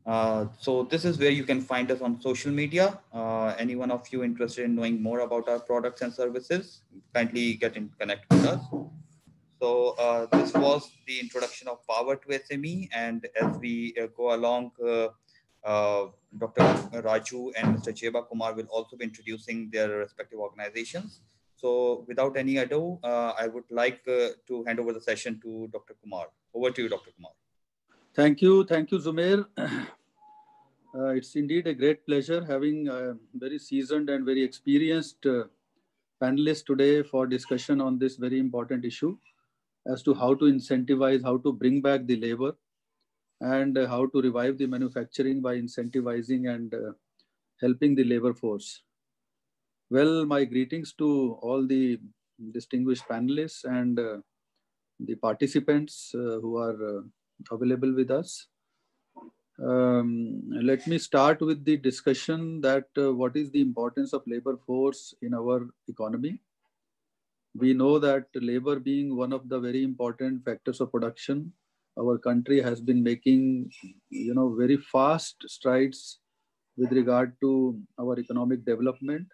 So this is where you can find us on social media. Any one of you interested in knowing more about our products and services, kindly get in connect with us. So this was the introduction of Power to SME, and as we go along, Dr. Raju and Mr. Cheba Kumar will also be introducing their respective organizations. So without any ado, I would like to hand over the session to Dr. Kumar. Over to you, Dr. Kumar. Thank you, Zumair. It's indeed a great pleasure having very seasoned and very experienced panelists today for discussion on this very important issue as to how to incentivize, how to bring back the labor, and how to revive the manufacturing by incentivizing and helping the labor force. Well, my greetings to all the distinguished panelists and the participants who are available with us. Let me start with the discussion that what is the importance of labor force in our economy. We know that labor being one of the very important factors of production, our country has been making, very fast strides with regard to our economic development.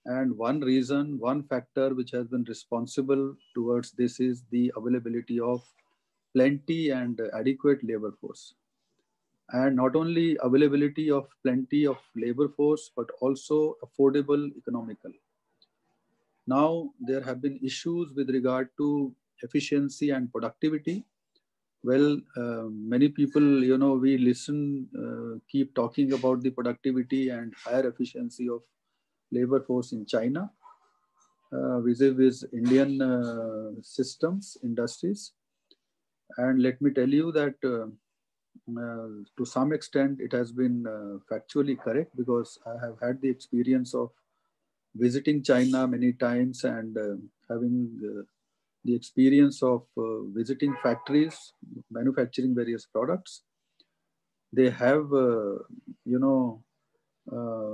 And one reason, one factor which has been responsible towards this is the availability of plenty and adequate labor force. And not only availability of plenty of labor force, but also affordable economical. Now, there have been issues with regard to efficiency and productivity. Well, many people, we listen, keep talking about the productivity and higher efficiency of labor force in China, vis-a-vis Indian systems, industries. And let me tell you that to some extent, it has been factually correct because I have had the experience of visiting China many times and having the experience of visiting factories, manufacturing various products. They have,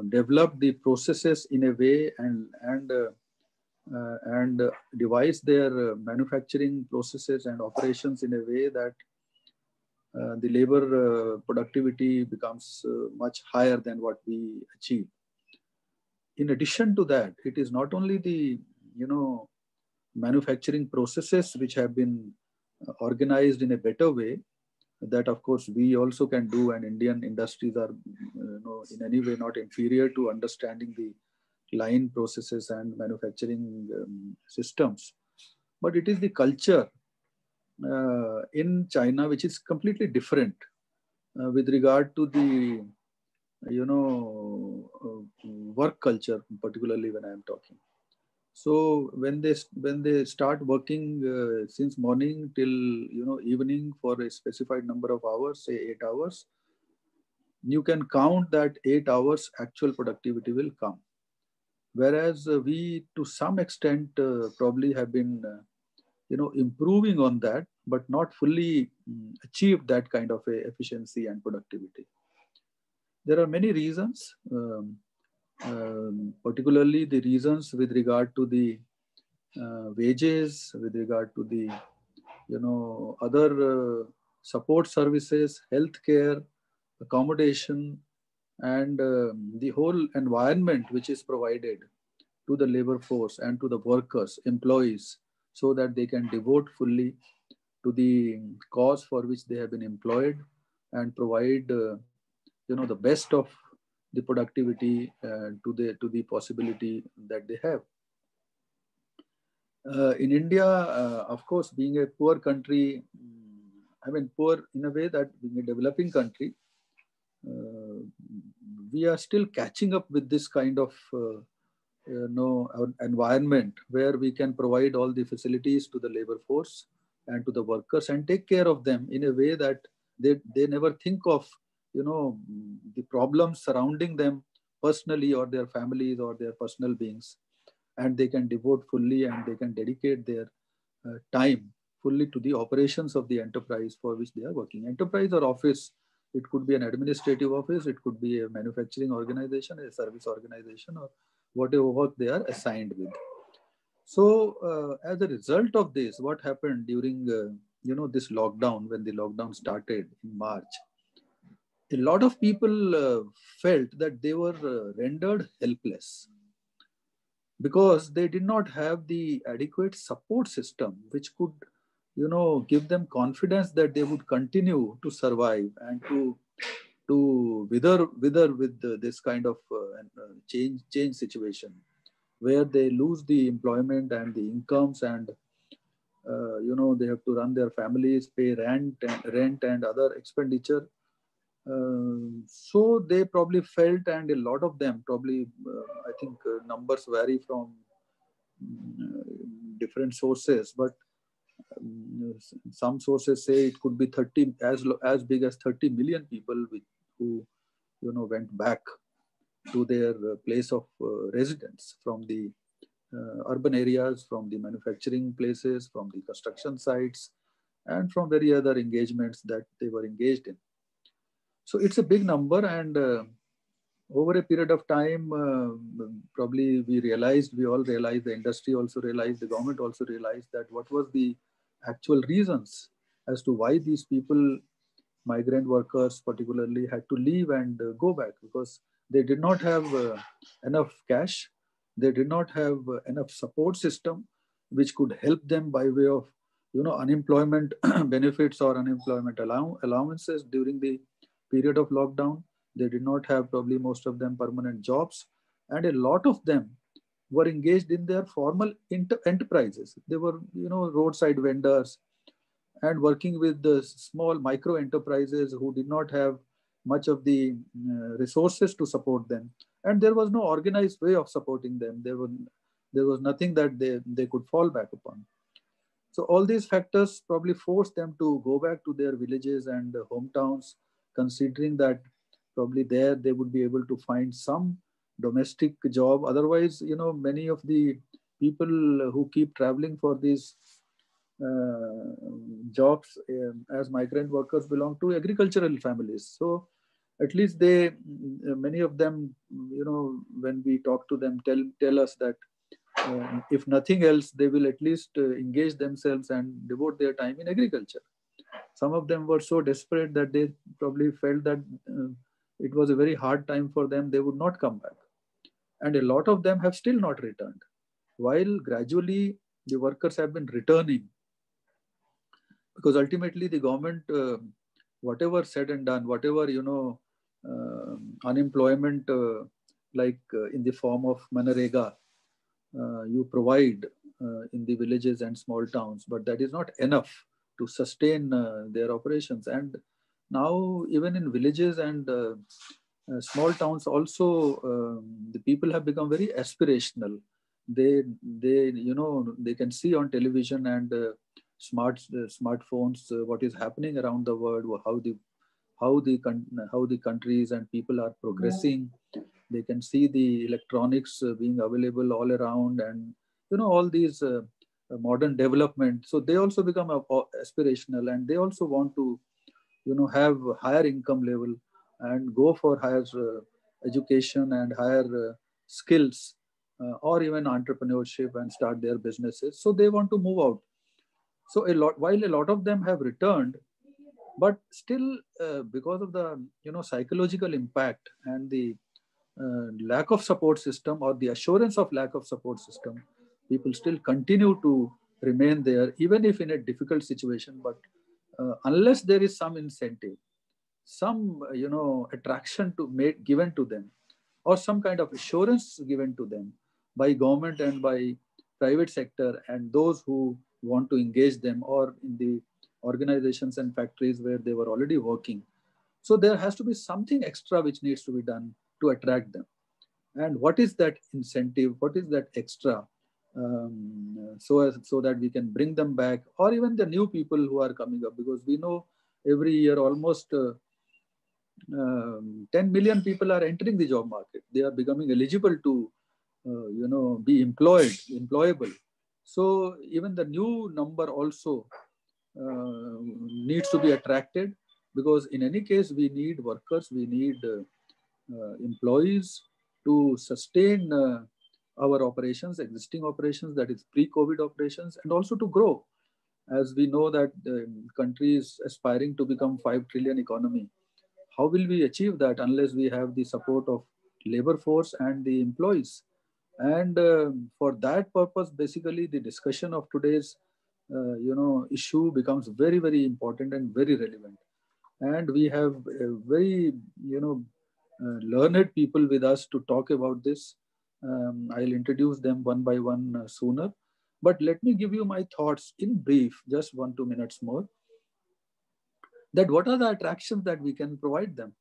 developed the processes in a way and devise their manufacturing processes and operations in a way that the labor productivity becomes much higher than what we achieve. In addition to that, it is not only the manufacturing processes which have been organized in a better way that of course we also can do, and Indian industries are in any way not inferior to understanding the line processes and manufacturing systems, but it is the culture in China which is completely different with regard to the work culture, particularly when I am talking. So when they start working since morning till evening for a specified number of hours, say 8 hours, you can count that 8 hours actual productivity will come. Whereas we, to some extent, probably have been improving on that, but not fully achieved that kind of a efficiency and productivity. There are many reasons, particularly the reasons with regard to the wages, with regard to the other support services, healthcare, accommodation, and the whole environment which is provided to the labor force and to the workers, employees, so that they can devote fully to the cause for which they have been employed and provide the best of the productivity to the possibility that they have. In India, of course, being a poor country, I mean poor in a way that being a developing country, we are still catching up with this kind of environment where we can provide all the facilities to the labor force and to the workers and take care of them in a way that they never think of the problems surrounding them personally or their families or their personal beings, and they can devote fully and they can dedicate their time fully to the operations of the enterprise for which they are working. Enterprise or office, it could be an administrative office, it could be a manufacturing organization, a service organization, or whatever work they are assigned with. So as a result of this, what happened during this lockdown, when the lockdown started in March, a lot of people felt that they were rendered helpless because they did not have the adequate support system which could, give them confidence that they would continue to survive and to wither with this kind of change situation where they lose the employment and the incomes, and they have to run their families, pay rent and other expenditure. So they probably felt, and a lot of them probably, I think numbers vary from different sources, but some sources say it could be 30, as big as 30 million people who went back to their place of residence from the urban areas, from the manufacturing places, from the construction sites, and from very other engagements that they were engaged in. So it's a big number, and over a period of time, probably we all realized, the industry also realized, the government also realized that what was the actual reasons as to why these people, migrant workers particularly, had to leave and go back, because they did not have enough cash. They did not have enough support system which could help them by way of, unemployment benefits or unemployment allowances during the period of lockdown. They did not have, probably most of them, permanent jobs. And a lot of them were engaged in their formal enterprises. They were, roadside vendors and working with the small micro enterprises who did not have much of the resources to support them. And there was no organized way of supporting them. There was nothing that they could fall back upon. So all these factors probably forced them to go back to their villages and hometowns, considering that probably there they would be able to find some domestic job. Otherwise, many of the people who keep traveling for these jobs as migrant workers belong to agricultural families. So at least many of them, when we talk to them, tell us that if nothing else, they will at least engage themselves and devote their time in agriculture. Some of them were so desperate that they probably felt that it was a very hard time for them. They would not come back. And a lot of them have still not returned. While gradually the workers have been returning, because ultimately the government, whatever said and done, whatever, unemployment, in the form of Manarega, you provide in the villages and small towns, but that is not enough to sustain their operations. And now even in villages and small towns also, the people have become very aspirational. They can see on television and smartphones what is happening around the world, how the countries and people are progressing. They can see the electronics being available all around, and all these modern development. So they also become aspirational, and they also want to have higher income level and go for higher education and higher skills, or even entrepreneurship, and start their businesses. So they want to move out. So while a lot of them have returned, but still because of the psychological impact and the lack of support system, or the assurance of lack of support system, people still continue to remain there, even if in a difficult situation. But unless there is some incentive, some attraction given to them, or some kind of assurance given to them by government and by private sector and those who want to engage them, or in the organizations and factories where they were already working. So there has to be something extra which needs to be done to attract them. And what is that incentive? What is that extra? So that we can bring them back, or even the new people who are coming up, because we know every year almost 10 million people are entering the job market. They are becoming eligible to be employable. So even the new number also needs to be attracted, because in any case we need workers, we need employees to sustain our operations, existing operations, that is pre-COVID operations, and also to grow. As we know that the country is aspiring to become 5 trillion economy. how will we achieve that unless we have the support of labor force and the employees? And for that purpose, basically, the discussion of today's issue becomes very, very important and very relevant. And we have very, learned people with us to talk about this. I'll introduce them one by one sooner. But let me give you my thoughts in brief, just 1-2 minutes more, that what are the attractions that we can provide them.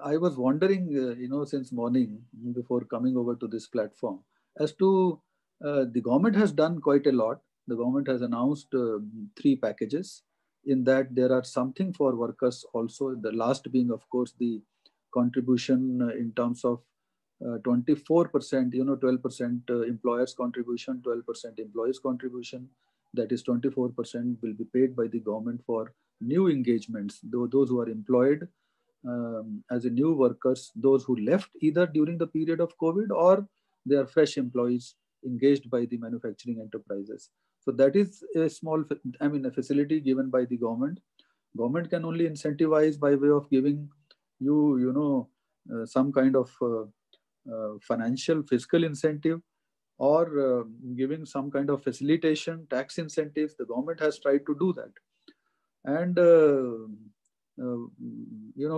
I was wondering, since morning before coming over to this platform, as to the government has done quite a lot. The government has announced 3 packages. In that, there are something for workers also. The last being, of course, the contribution in terms of 24%, 12% employers' contribution, 12% employees' contribution. That is 24% will be paid by the government for new engagements, those who are employed as a new workers, those who left either during the period of COVID or they are fresh employees engaged by the manufacturing enterprises. So that is a small, a facility given by the government. Government can only incentivize by way of giving you, some kind of financial, fiscal incentive, or giving some kind of facilitation, tax incentives. The government has tried to do that. And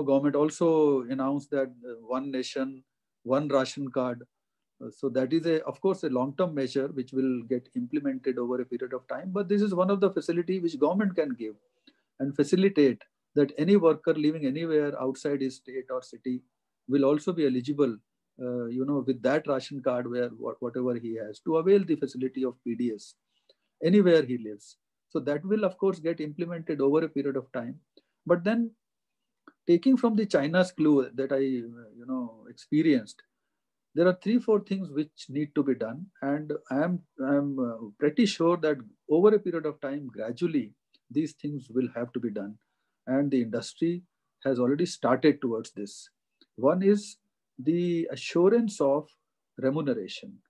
government also announced that one nation, one ration card. So that is of course, a long-term measure which will get implemented over a period of time. But this is one of the facility which government can give and facilitate that any worker living anywhere outside his state or city will also be eligible, with that ration card, where whatever he has, to avail the facility of PDS anywhere he lives. So that will, of course, get implemented over a period of time. But then, taking from the China's clue that I, experienced, there are 3-4 things which need to be done, and I'm pretty sure that over a period of time, gradually, these things will have to be done, and the industry has already started towards this. One is the assurance of remuneration.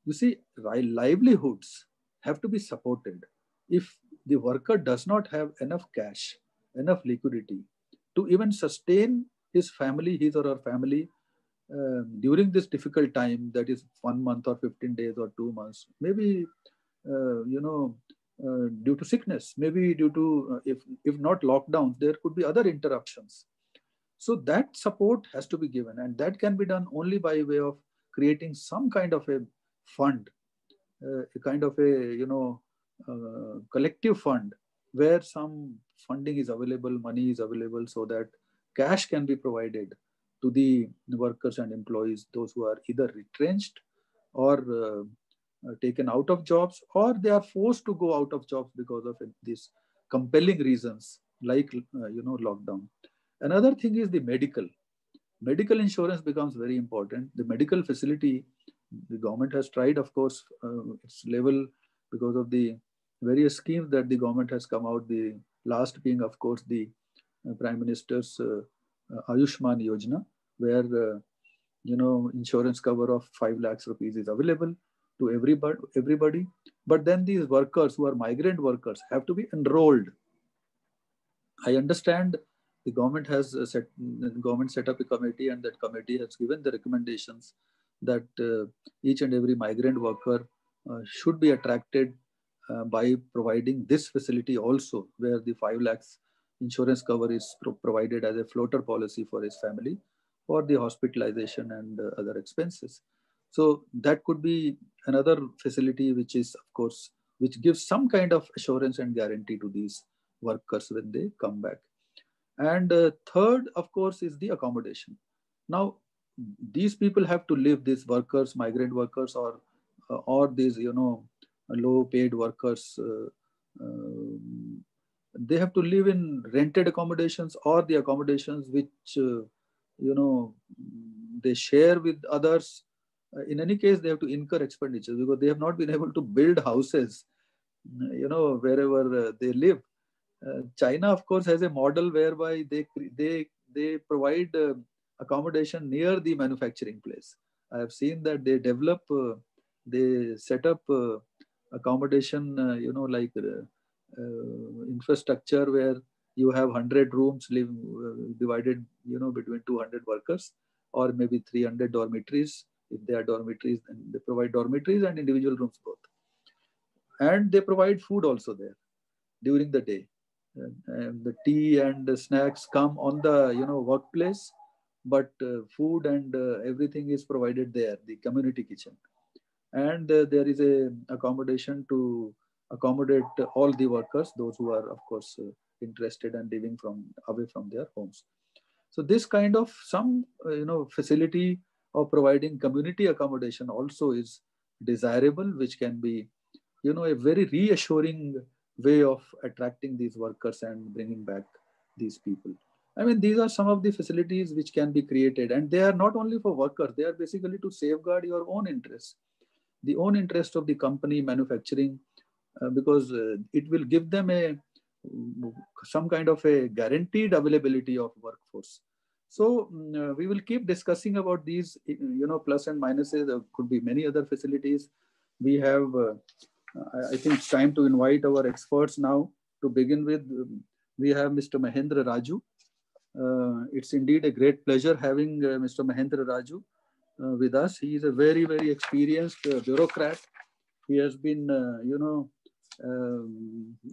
You see, livelihoods have to be supported. If the worker does not have enough cash, enough liquidity to even sustain his family, his or her family, during this difficult time, that is 1 month or 15 days or 2 months, maybe, due to sickness, maybe due to, if not lockdowns, there could be other interruptions. So that support has to be given, and that can be done only by way of creating some kind of a fund, a kind of a, collective fund where some funding is available, money is available, so that cash can be provided to the workers and employees, those who are either retrenched or taken out of jobs, or they are forced to go out of jobs because of these compelling reasons like, lockdown. Another thing is the medical insurance becomes very important. The medical facility, the government has tried, of course, its level, because of the various schemes that the government has come out. The last being, of course, the Prime Minister's Ayushman Yojana, where insurance cover of 5 lakhs rupees is available to everybody. But then these workers who are migrant workers have to be enrolled. I understand the government has set up a committee, and that committee has given the recommendations that each and every migrant worker should be attracted by providing this facility also, where the 5 lakhs insurance cover is provided as a floater policy for his family for the hospitalization and other expenses. So that could be another facility which is, of course, which gives some kind of assurance and guarantee to these workers when they come back. And third, of course, is the accommodation. Now, these people have to live, these workers, migrant workers, or these, low-paid workers, they have to live in rented accommodations or the accommodations which, they share with others. In any case, they have to incur expenditures because they have not been able to build houses, wherever they live. China, of course, has a model whereby they provide accommodation near the manufacturing place. I have seen that they develop, they set up accommodation, like infrastructure where you have 100 rooms divided, between 200 workers, or maybe 300 dormitories. If they are dormitories, then they provide dormitories and individual rooms both. And they provide food also there during the day. And the tea and the snacks come on the workplace, but food and everything is provided there, the community kitchen. And there is a accommodation to accommodate all the workers, those who are, of course, interested and living away from their homes. So this kind of some facility of providing community accommodation also is desirable, which can be a very reassuring way of attracting these workers and bringing back these people. I mean, these are some of the facilities which can be created, and they are not only for workers, they are basically to safeguard your own interests, the own interest of the company manufacturing, because it will give them some kind of a guaranteed availability of workforce. So we will keep discussing about these, plus and minuses. There could be many other facilities. We have, I think it's time to invite our experts now. To begin with, we have Mr. Mahendra Raju. It's indeed a great pleasure having Mr. Mahendra Raju with us. He is a very, very experienced bureaucrat. He has been,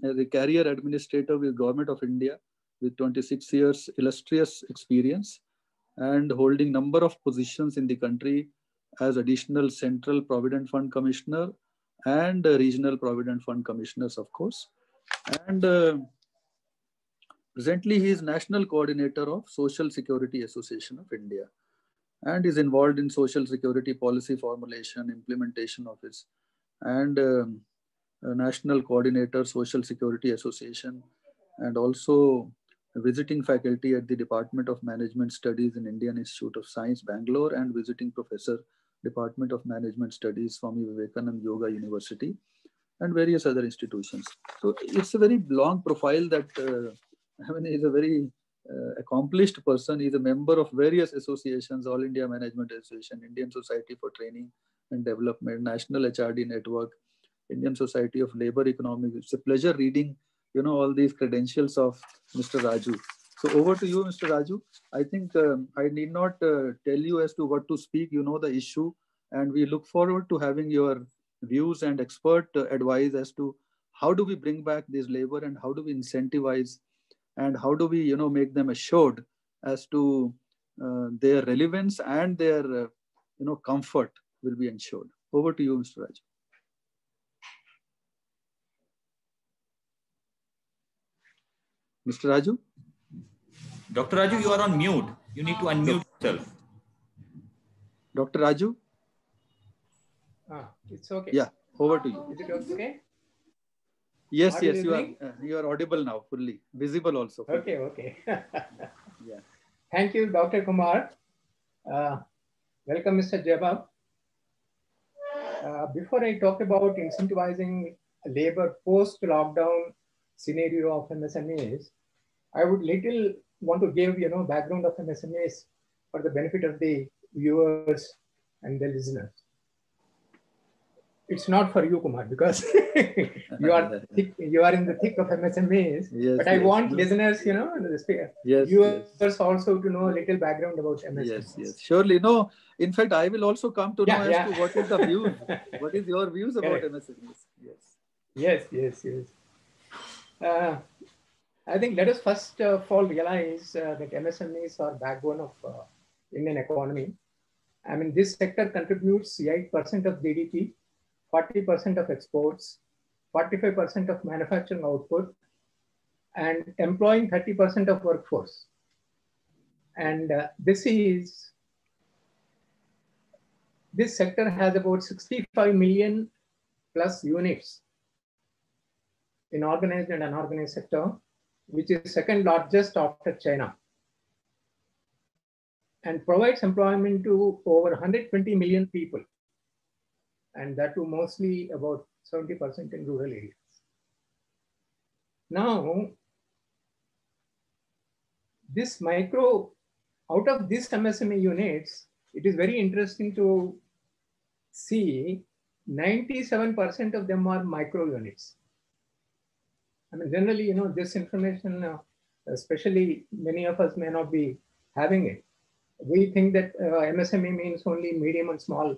as a career administrator with Government of India with 26 years illustrious experience, and holding number of positions in the country as additional Central Provident Fund Commissioner and Regional Provident Fund Commissioners, of course. And presently he is National Coordinator of Social Security Association of India, and is involved in social security policy formulation, implementation of it, and National Coordinator, Social Security Association, and also a visiting faculty at the Department of Management Studies in Indian Institute of Science, Bangalore, and visiting professor, Department of Management Studies, Swami Vivekananda Yoga University, and various other institutions. So it's a very long profile that, he's a very accomplished person. He's a member of various associations, All India Management Association, Indian Society for Training and Development, National HRD Network, Indian Society of Labor Economics. It's a pleasure reading, all these credentials of Mr. Raju. So over to you, Mr. Raju. I think I need not tell you as to what to speak. You know the issue, and we look forward to having your views and expert advice as to how do we bring back this labor, and how do we incentivize, and how do we, make them assured as to their relevance and their, comfort will be ensured. Over to you, Mr. Raju. Mr. Raju? Dr. Raju, you are on mute. You need to unmute yourself. Dr. Raju? It's okay. Yeah, over to you. Is it okay? Yes, yes, you are audible now, fully visible also. Fully. Okay. Yeah. Thank you, Dr. Kumar. Welcome, Mr. Jabab. Before I talk about incentivizing labor post-lockdown scenario of MSMEs, I would want to give background of MSMEs for the benefit of the viewers and the listeners. It's not for you, Kumar, because you are in the thick of MSMEs. Yes, but I want listeners, viewers also to know a little background about MSMEs. Yes, surely. No, in fact, I will also come to know as to what is the view. What is your views about MSMEs? Yes. I think let us first of all realize that MSMEs are backbone of Indian economy. I mean, this sector contributes 8% of GDP, 40% of exports, 45% of manufacturing output, and employing 30% of workforce. And this sector has about 65 million plus units in organized and unorganized sector, which is second largest after China, and provides employment to over 120 million people, and that too mostly about 70% in rural areas. Now, out of these MSME units, it is very interesting to see 97% of them are micro units. I mean, generally, this information especially many of us may not be having it. We think that MSME means only medium and small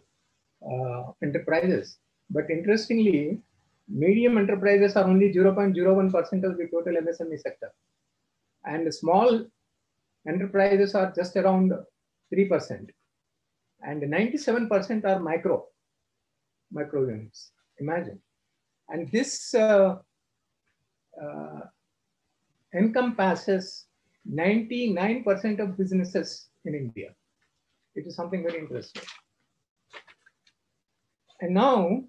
enterprises. But interestingly, medium enterprises are only 0.01% of the total MSME sector. And small enterprises are just around 3%. And 97% are micro units. Imagine. And this encompasses 99% of businesses in India. It is something very interesting. And now,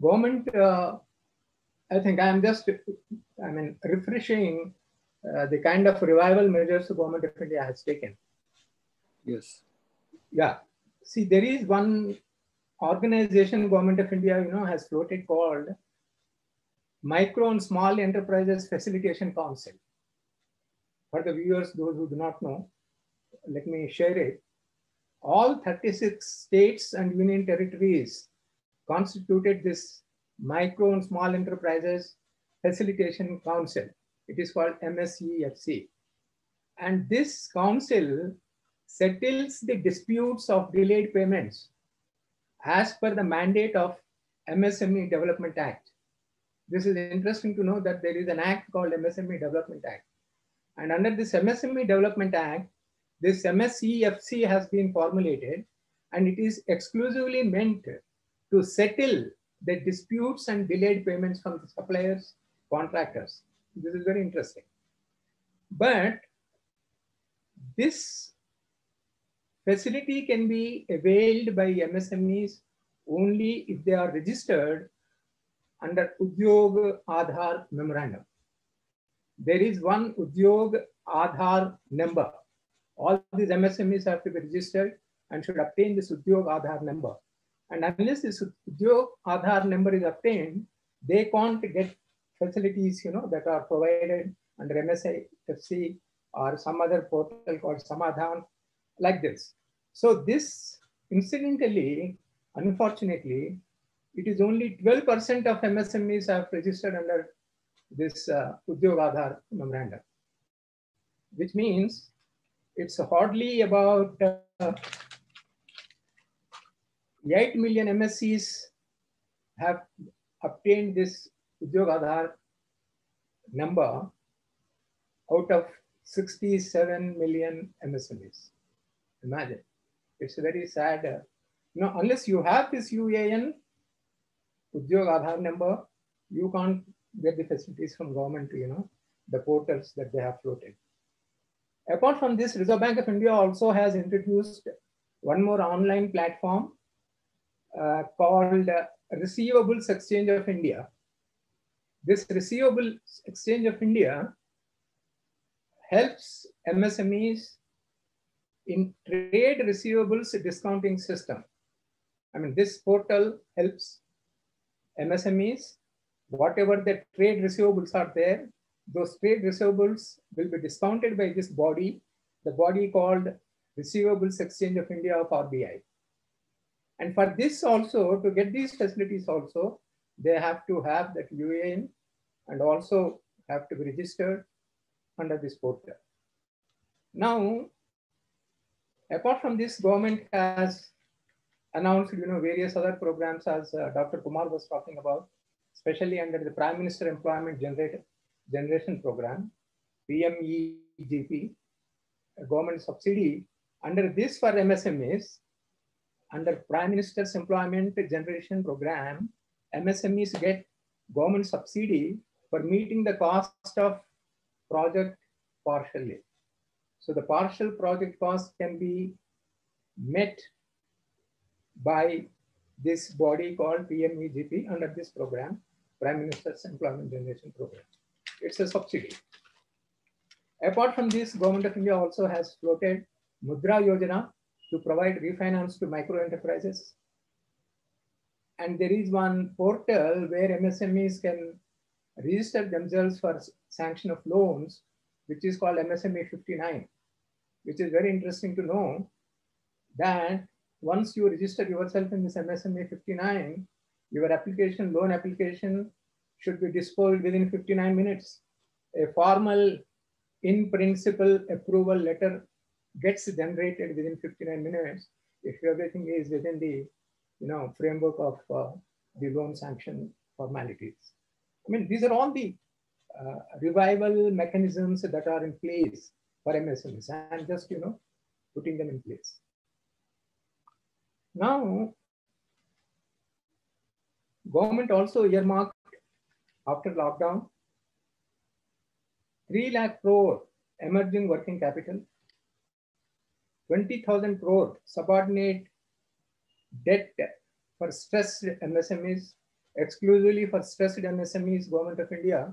government, I think I'm just, refreshing the kind of revival measures the government of India has taken. Yes. Yeah. See, there is one organization government of India, has floated called Micro and Small Enterprises Facilitation Council. For the viewers, those who do not know, let me share it. All 36 states and union territories constituted this Micro and Small Enterprises Facilitation Council. It is called MSEFC. And this council settles the disputes of delayed payments as per the mandate of MSME Development Act. This is interesting to know that there is an act called MSME Development Act. And under this MSME Development Act, this MSEFC has been formulated, and it is exclusively meant to settle the disputes and delayed payments from the suppliers, contractors. This is very interesting. But this facility can be availed by MSMEs only if they are registered under Udyog Aadhaar Memorandum. There is one Udyog Aadhaar number. All these MSMEs have to be registered and should obtain this Udyog Aadhaar number. And unless this Udyog Aadhaar number is obtained, they can't get facilities, that are provided under MSEFC or some other portal called Samadhan, like this. So this, incidentally, unfortunately, it is only 12% of MSMEs have registered under this Udyog Aadhaar Memorandum, which means it's hardly about 8 million MSCs have obtained this Udyog Aadhaar number out of 67 million MSMEs. Imagine, it's very sad. Unless you have this UAN, Udyog Aadhaar number, you can't get the facilities from government, the portals that they have floated. Apart from this, Reserve Bank of India also has introduced one more online platform called Receivables Exchange of India. This Receivables Exchange of India helps MSMEs in trade receivables discounting system. This portal helps MSMEs, whatever the trade receivables are there, those trade receivables will be discounted by this body, the body called Receivables Exchange of India of RBI. And for this also, to get these facilities also, they have to have that UAN and also have to be registered under this portal. Now, apart from this, government has announced various other programs, as Dr. Kumar was talking about, especially under the Prime Minister Employment Generation Program, PMEGP, a government subsidy. Under this, for MSMEs, under Prime Minister's Employment Generation Program, MSMEs get government subsidy for meeting the cost of project partially. So the partial project cost can be met by this body called PMEGP under this program, Prime Minister's Employment Generation Program. It's a subsidy. Apart from this, Government of India also has floated Mudra Yojana to provide refinance to micro enterprises. And there is one portal where MSMEs can register themselves for sanction of loans, which is called MSME 59, which is very interesting to know that once you register yourself in this MSME 59, your application, loan application, should be disposed within 59 minutes. a formal in principle approval letter gets generated within 59 minutes if everything is within the framework of the loan sanction formalities. I mean, these are all the revival mechanisms that are in place for MSMEs, and just putting them in place. Now, government also earmarked after lockdown 3 lakh crore emerging working capital, 20,000 crore subordinate debt for stressed MSMEs. Exclusively for stressed MSMEs, Government of India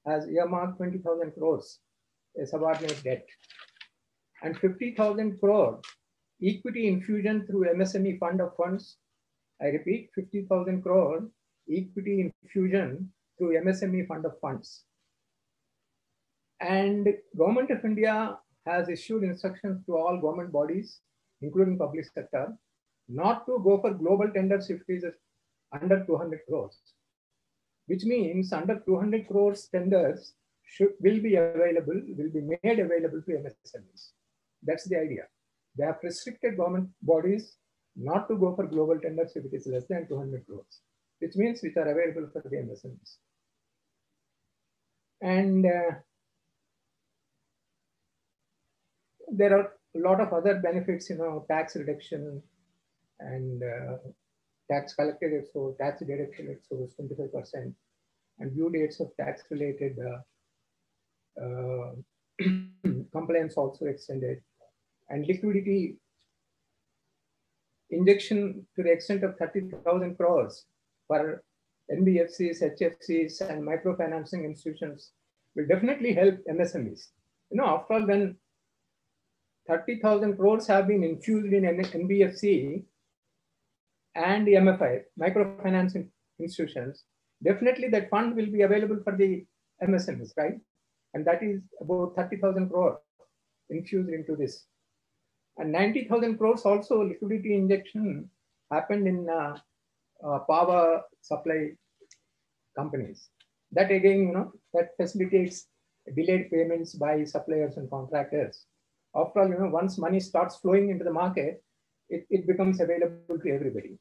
has earmarked 20,000 crores a subordinate debt, and 50,000 crore equity infusion through MSME fund of funds. I repeat, 50,000 crore equity infusion through MSME fund of funds. And Government of India has issued instructions to all government bodies, including public sector, not to go for global tenders if it is under 200 crores, which means under 200 crores tenders will be made available to MSMEs. That's the idea. They have restricted government bodies not to go for global tenders if it is less than 200 crores, which means which are available for the MSMEs. And there are a lot of other benefits, tax reduction and tax collected at source, tax deduction at source 25%, and due dates of tax related compliance also extended, and liquidity injection to the extent of 30,000 crores for NBFCs, HFCs, and microfinancing institutions will definitely help MSMEs. After all, when 30,000 crores have been infused in NBFC and the MFI, microfinancing institutions, definitely that fund will be available for the MSMEs, right? And that is about 30,000 crores infused into this. And 90,000 crores also liquidity injection happened in power supply companies. That again, that facilitates delayed payments by suppliers and contractors. After all, once money starts flowing into the market, it becomes available to everybody.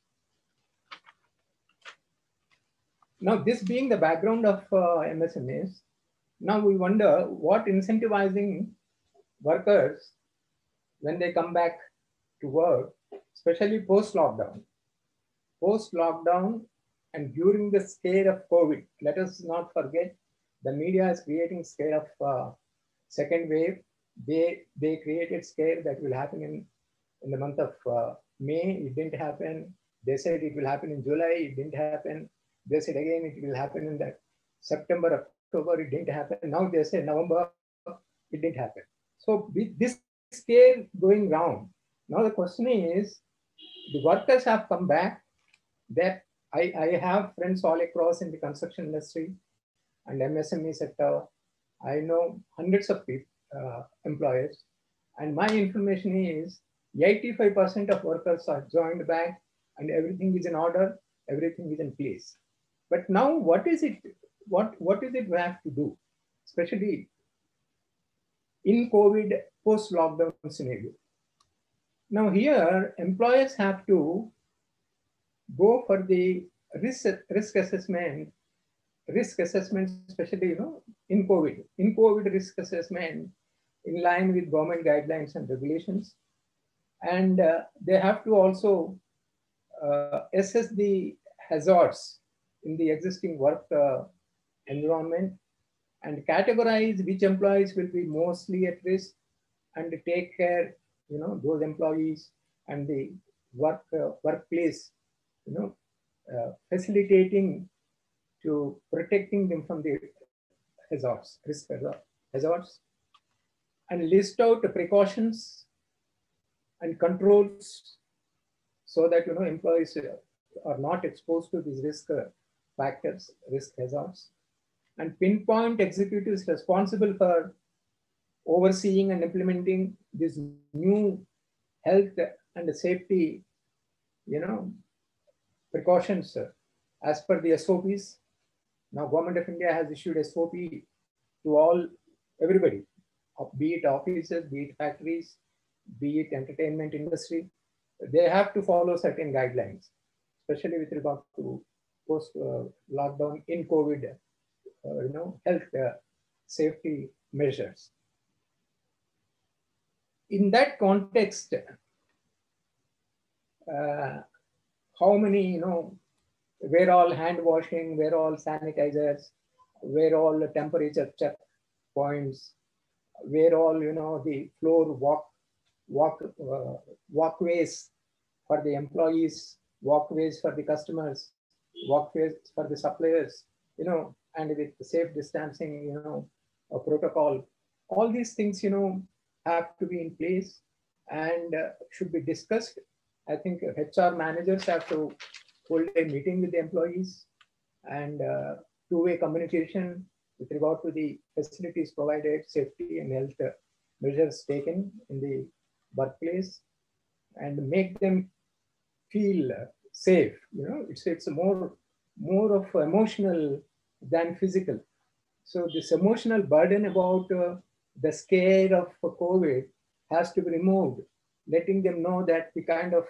Now, this being the background of MSMEs, now we wonder what incentivizing workers when they come back to work, especially post-lockdown. Post-lockdown and during the scare of COVID, let us not forget, the media is creating scare of second wave. They created scare that will happen in the month of May. It didn't happen. They said it will happen in July. It didn't happen. They said again it will happen in that September, October. It didn't happen. Now they say November. It didn't happen. So with this scare going round, now the question is, the workers have come back. That I have friends all across in the construction industry and MSME sector. I know hundreds of people, employers, and my information is 85% of workers are joined back and everything is in order, everything is in place. But now what is it? What is it we have to do, especially in COVID post-lockdown scenario? Now here, employers have to go for the risk assessment, especially in COVID risk assessment in line with government guidelines and regulations, and they have to also assess the hazards in the existing work environment and categorize which employees will be mostly at risk and take care, those employees and the workplace, facilitating to protecting them from the hazards, risk hazards, and list out the precautions and controls so that employees are not exposed to these risk factors, risk hazards, and pinpoint executives responsible for overseeing and implementing this new health and safety, precautions as per the SOPs. Now, Government of India has issued SOP to all, everybody, be it offices, be it factories, be it entertainment industry. They have to follow certain guidelines, especially with regard to post lockdown in COVID, health safety measures. In that context, how many, where all hand washing, where all sanitizers, where all temperature check points, where all, the floor walkways for the employees, walkways for the customers, walkways for the suppliers, and with the safe distancing, a protocol. All these things, have to be in place and should be discussed. I think HR managers have to hold a meeting with the employees and two-way communication with regard to the facilities provided, safety and health measures taken in the workplace, and make them feel safe. It's more of emotional than physical. So this emotional burden about the scare of COVID has to be removed, letting them know that the kind of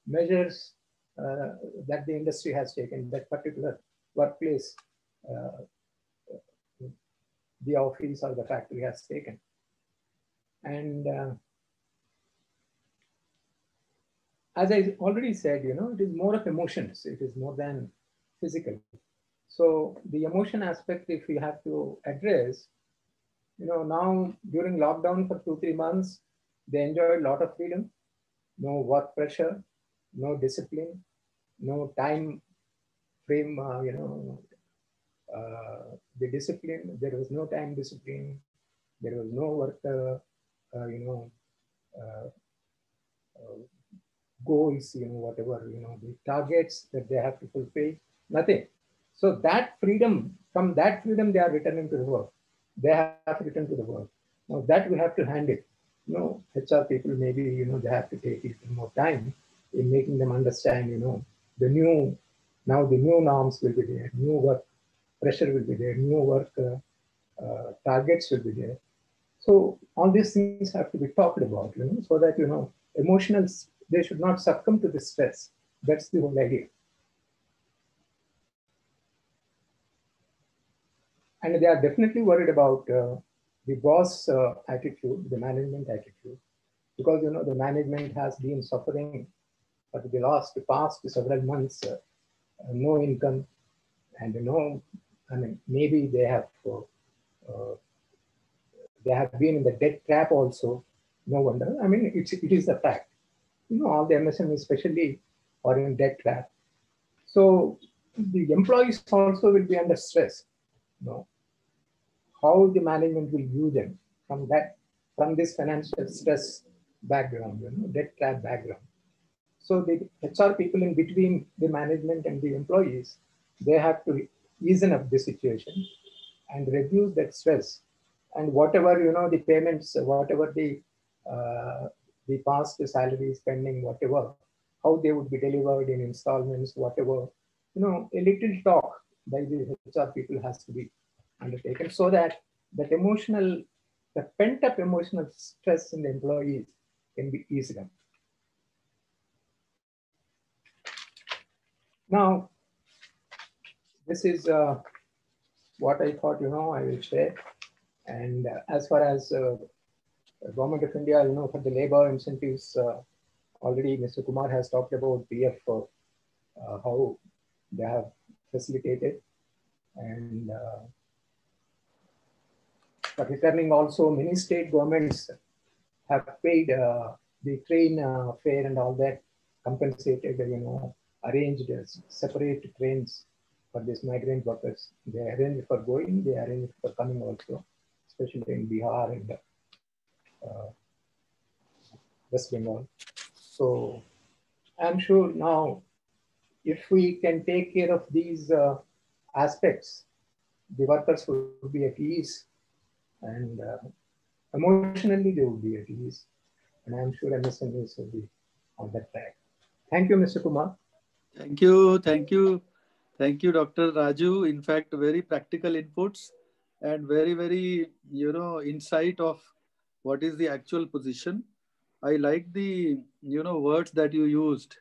measures that the industry has taken, that particular workplace, the office or the factory has taken. And as I already said, it is more of emotions. It is more than physical. So the emotion aspect, if we have to address, now during lockdown for 2-3 months, they enjoyed a lot of freedom, no work pressure, no discipline, no time frame, the discipline. There was no time discipline. There was no work, goals, whatever, the targets that they have to fulfill, nothing. So that freedom, from that freedom, they are returning to the work. They have to return to the work. Now that we have to handle. HR people, maybe, they have to take a little more time in making them understand, the new norms will be there, new work pressure will be there, new work targets will be there. So all these things have to be talked about, so that, emotional, they should not succumb to the stress. That's the whole idea. And they are definitely worried about the boss attitude, the management attitude, because, the management has been suffering for the past several months, no income, and maybe they have been in the debt trap also. No wonder. It is a fact. All the MSMEs especially are in debt trap. So the employees also will be under stress. How the management will view them from this financial stress background, debt trap background. So the HR people in between the management and the employees, they have to easen up the situation and reduce that stress. And whatever, the payments, whatever the past salary spending, whatever, how they would be delivered in installments, whatever, a little talk by the HR people has to be undertaken, so that the pent-up emotional stress in the employees can be eased up. Now, this is what I thought, I will share. And as far as Government of India, for the labor incentives, already Mr. Kumar has talked about PF, how they have facilitated. And but returning also, many state governments have paid the train fare and all that, compensated, arranged separate trains for these migrant workers. They arrange for going, they arrange for coming also, especially in Bihar and West Bengal. So I'm sure now, if we can take care of these aspects, the workers will be at ease, and emotionally they will be at ease. And I'm sure MSMEs will be on that track. Thank you, Mr. Kumar. Thank you. Thank you. Thank you, Dr. Raju. In fact, very practical inputs. and very, very, insight of what is the actual position. I like the, words that you used,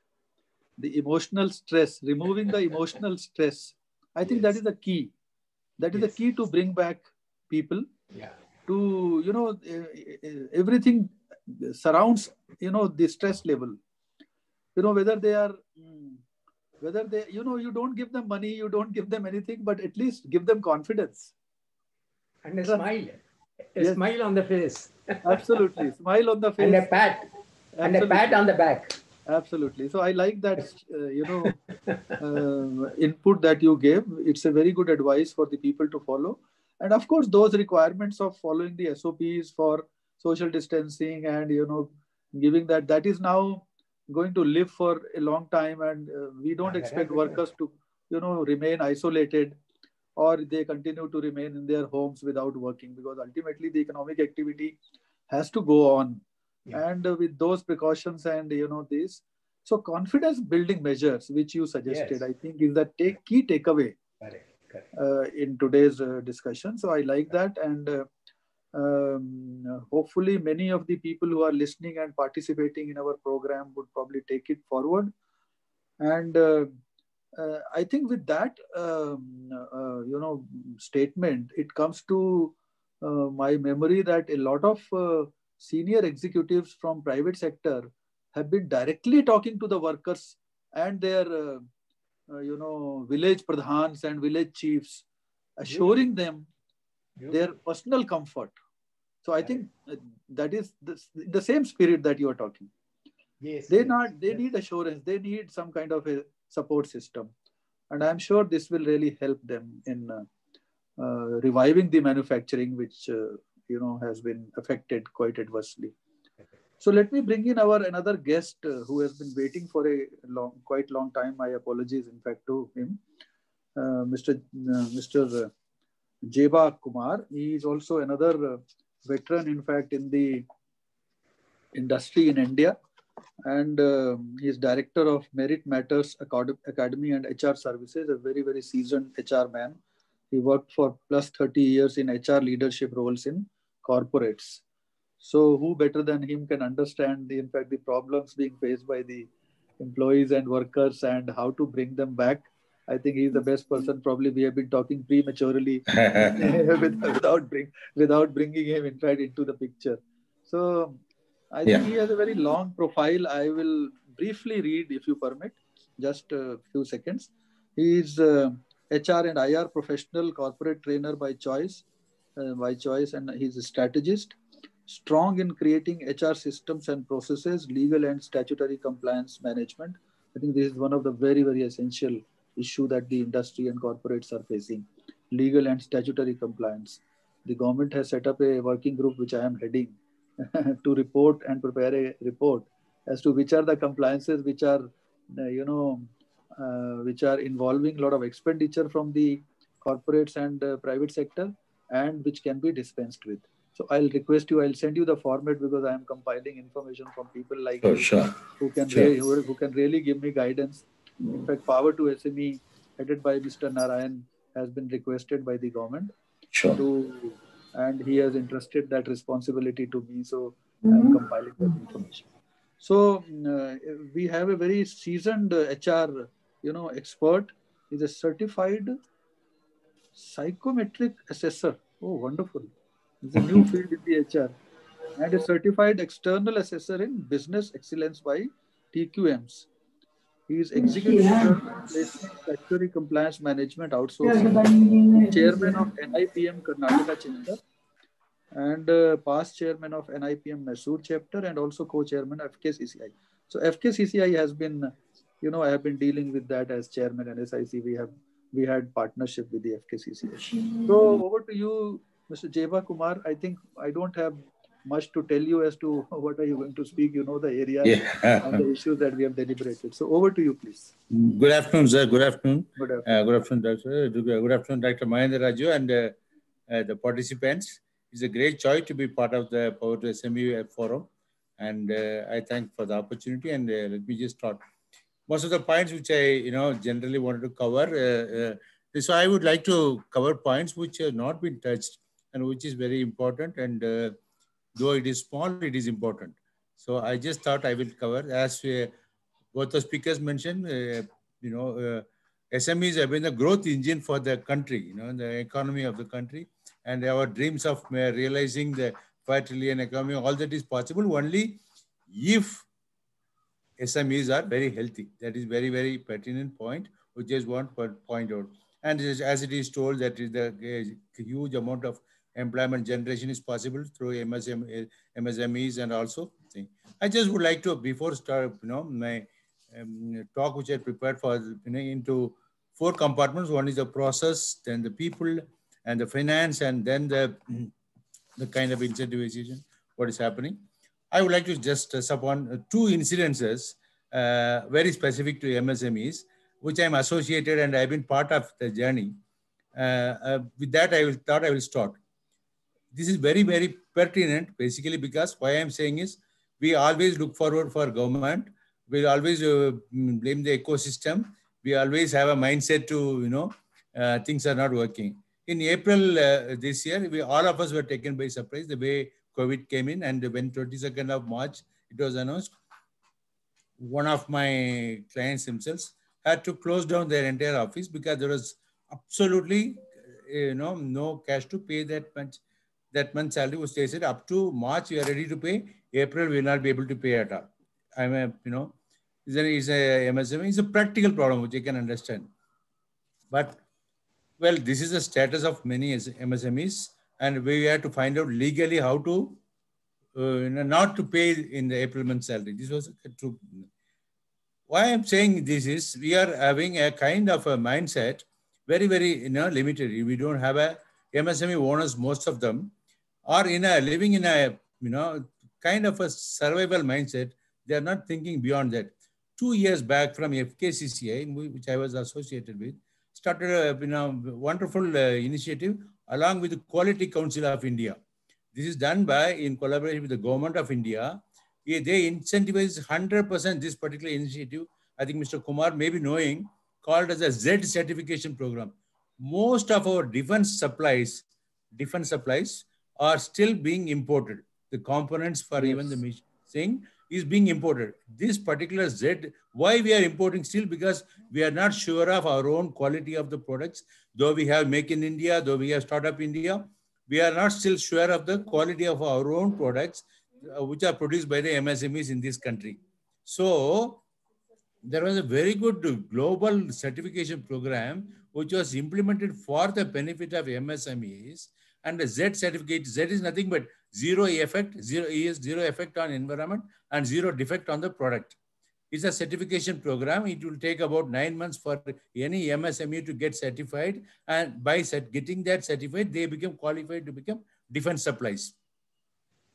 the emotional stress, removing the emotional stress. I think that Yes. is the key. That is the Yes. key to bring back people Yeah. to, everything surrounds, the stress level. Whether they are, whether they, you don't give them money, you don't give them anything, but at least give them confidence. And a Trust. smile. A Yes, smile on the face. absolutely. Smile on the And a face. pat. And a pat Absolutely. on the back. Absolutely. So I like that, input that you gave. It's a very good advice for the people to follow. And of course, those requirements of following the SOPs for social distancing and, giving that is now going to live for a long time. And we don't expect workers to, remain isolated, or they continue to remain in their homes without working, because ultimately the economic activity has to go on. Yeah. And with those precautions and, this, so confidence building measures which you suggested, Yes. I think is the key takeaway Correct. Correct. in today's discussion. So I like that. And hopefully many of the people who are listening and participating in our program would probably take it forward. And I think with that, statement, it comes to my memory that a lot of senior executives from private sector have been directly talking to the workers and their, village pradhans and village chiefs, assuring them their personal comfort. So I think that is the same spirit that you are talking. Yes. They need assurance. They need some kind of a support system, and I'm sure this will really help them in reviving the manufacturing, which has been affected quite adversely. So let me bring in our another guest who has been waiting for a quite long time. My apologies, in fact, to him, Mr. Jeba Kumar. He is also another veteran, in fact, in the industry in India, and he is director of Merit Matters Academy and HR Services, a very, very seasoned HR man. He worked for plus 30 years in HR leadership roles in corporates. So who better than him can understand in fact, the problems being faced by the employees and workers and how to bring them back. I think he's the best person. Probably we have been talking prematurely without bringing him, in fact, into the picture. So I think he has a very long profile. I will briefly read, if you permit, just a few seconds. He is HR and IR professional, corporate trainer by choice, and he's a strategist, strong in creating HR systems and processes, legal and statutory compliance management. I think this is one of the very, very essential issue that the industry and corporates are facing, legal and statutory compliance. The government has set up a working group, which I am heading, to report and prepare a report as to which are the compliances which are, which are involving a lot of expenditure from the corporates and private sector, and which can be dispensed with. So I'll request you, I'll send you the format, because I am compiling information from people like you who can really give me guidance. In fact, Power to SME, headed by Mr. Narayan, has been requested by the government and he has entrusted that responsibility to me. So I'm compiling that information. So we have a very seasoned HR, expert. He's a certified psychometric assessor. Oh, wonderful. It's a new field in the HR. And a certified external assessor in business excellence by TQMs. He is executive placement, statutory compliance management outsourcing, chairman of NIPM Karnataka chapter, and past chairman of NIPM Mysore chapter, and also co-chairman of FKCCI. So FKCCI has been, I have been dealing with that as chairman, and SIC we had partnership with the FKCCI. So over to you, Mr. Jeba Kumar. I think I don't have much to tell you as to what are you going to speak. You know the areas and the issues that we have deliberated. So over to you, please. Good afternoon, sir. Good afternoon. Good afternoon, Doctor. Good afternoon, Dr. Mahendra Raju and the participants. It's a great joy to be part of the Power to SME forum, and I thank for the opportunity. And let me just start. Most of the points which I generally wanted to cover, So I would like to cover points which have not been touched and which is very important. And though it is small, it is important. So I just thought I will cover, as both the speakers mentioned, SMEs have been the growth engine for the country, the economy of the country, and our dreams of realizing the 5 trillion economy, all that is possible only if SMEs are very healthy. That is very, very pertinent point, which is one point out. And as it is told that is the huge amount of employment generation is possible through MSMEs and also thing. I just would like to, before start, my talk which I prepared for, into 4 compartments. One is the process, then the people, and the finance, and then the kind of incentivization, what is happening. I would like to just touch upon 2 incidences very specific to MSMEs, which I'm associated and I've been part of the journey. With that, thought I will start. This is very, very pertinent, basically, because why I'm saying is we always look forward for government. We always blame the ecosystem. We always have a mindset to, things are not working. In April this year, all of us were taken by surprise the way COVID came in, and when 22nd of March, it was announced, one of my clients themselves had to close down their entire office because there was absolutely, no cash to pay that much. That month's salary was, they said, up to March, we are ready to pay. April, we will not be able to pay at all. It's a MSME. It's a practical problem, which you can understand. But, well, this is the status of many MSMEs, and we have to find out legally how to not to pay in the April month salary. This was true. Why I'm saying this is we are having a kind of a mindset, very, very limited. We don't have a MSME owners, most of them are living in a kind of a survival mindset. They are not thinking beyond that. 2 years back from FKCCI, which I was associated with, started a wonderful initiative along with the Quality Council of India. This is done by, in collaboration with the Government of India. They incentivize 100% this particular initiative. I think Mr. Kumar may be knowing, called as a Z certification program. Most of our defense supplies are still being imported. The components for even the thing is being imported. This particular Z, why we are importing still? Because we are not sure of our own quality of the products. Though we have Make in India, though we have Startup India, we are not still sure of the quality of our own products, which are produced by the MSMEs in this country. So there was a very good global certification program, which was implemented for the benefit of MSMEs. And the Z certificate, Z is nothing but zero effect on environment and zero defect on the product. It's a certification program. It will take about 9 months for any MSME to get certified. And by getting that certified, they become qualified to become defense supplies.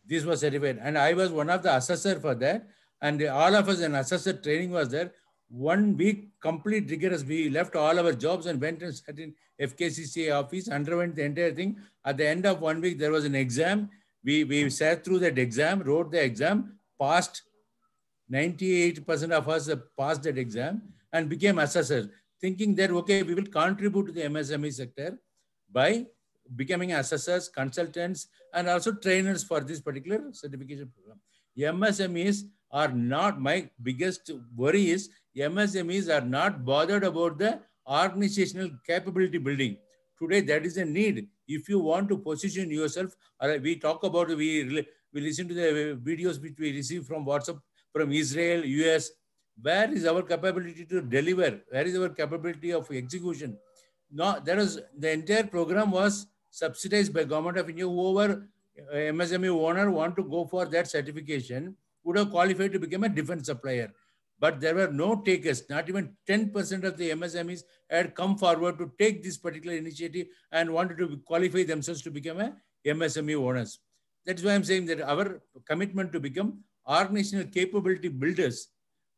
This was certified. And I was one of the assessors for that. And all of us in assessor training was there. 1 week, complete rigorous. We left all our jobs and went and sat in FKCCA office, underwent the entire thing. At the end of 1 week, there was an exam. We sat through that exam, wrote the exam, passed. 98% of us passed that exam and became assessors, thinking that, okay, we will contribute to the MSME sector by becoming assessors, consultants, and also trainers for this particular certification program. MSMEs are not, my biggest worry is MSMEs are not bothered about the organizational capability building. Today, that is a need. If you want to position yourself, we talk about, we listen to the videos which we receive from WhatsApp, from Israel, US. Where is our capability to deliver? Where is our capability of execution? No, the entire program was subsidized by Government of India. Whoever MSME owner want to go for that certification would have qualified to become a defense supplier. But there were no takers. Not even 10% of the MSMEs had come forward to take this particular initiative and wanted to qualify themselves to become a MSME owners. That's why I'm saying that our commitment to become organizational capability builders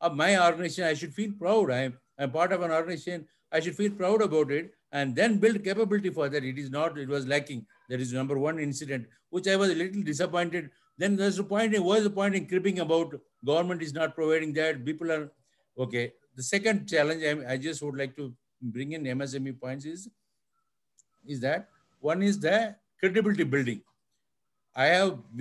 of my organization, I should feel proud. I'm part of an organization. I should feel proud about it and then build capability for that. It was lacking. That is number 1 incident, which I was a little disappointed. Then there's the point, what is the point in cribbing about government is not providing that, people are, okay. The second challenge I just would like to bring in MSME points is that one is the credibility building. We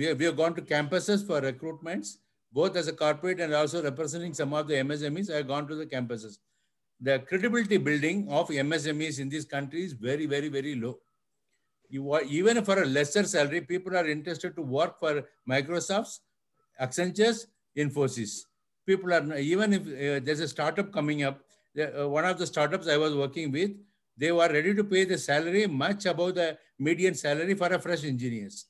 have gone to campuses for recruitments, both as a corporate and also representing some of the MSMEs. I have gone to the campuses. The credibility building of MSMEs in this country is very, very, very low. Even for a lesser salary, people are interested to work for Microsoft's, Accenture's, Infosys. People are, even if there's a startup coming up, one of the startups I was working with, they were ready to pay the salary much above the median salary for a fresh engineers.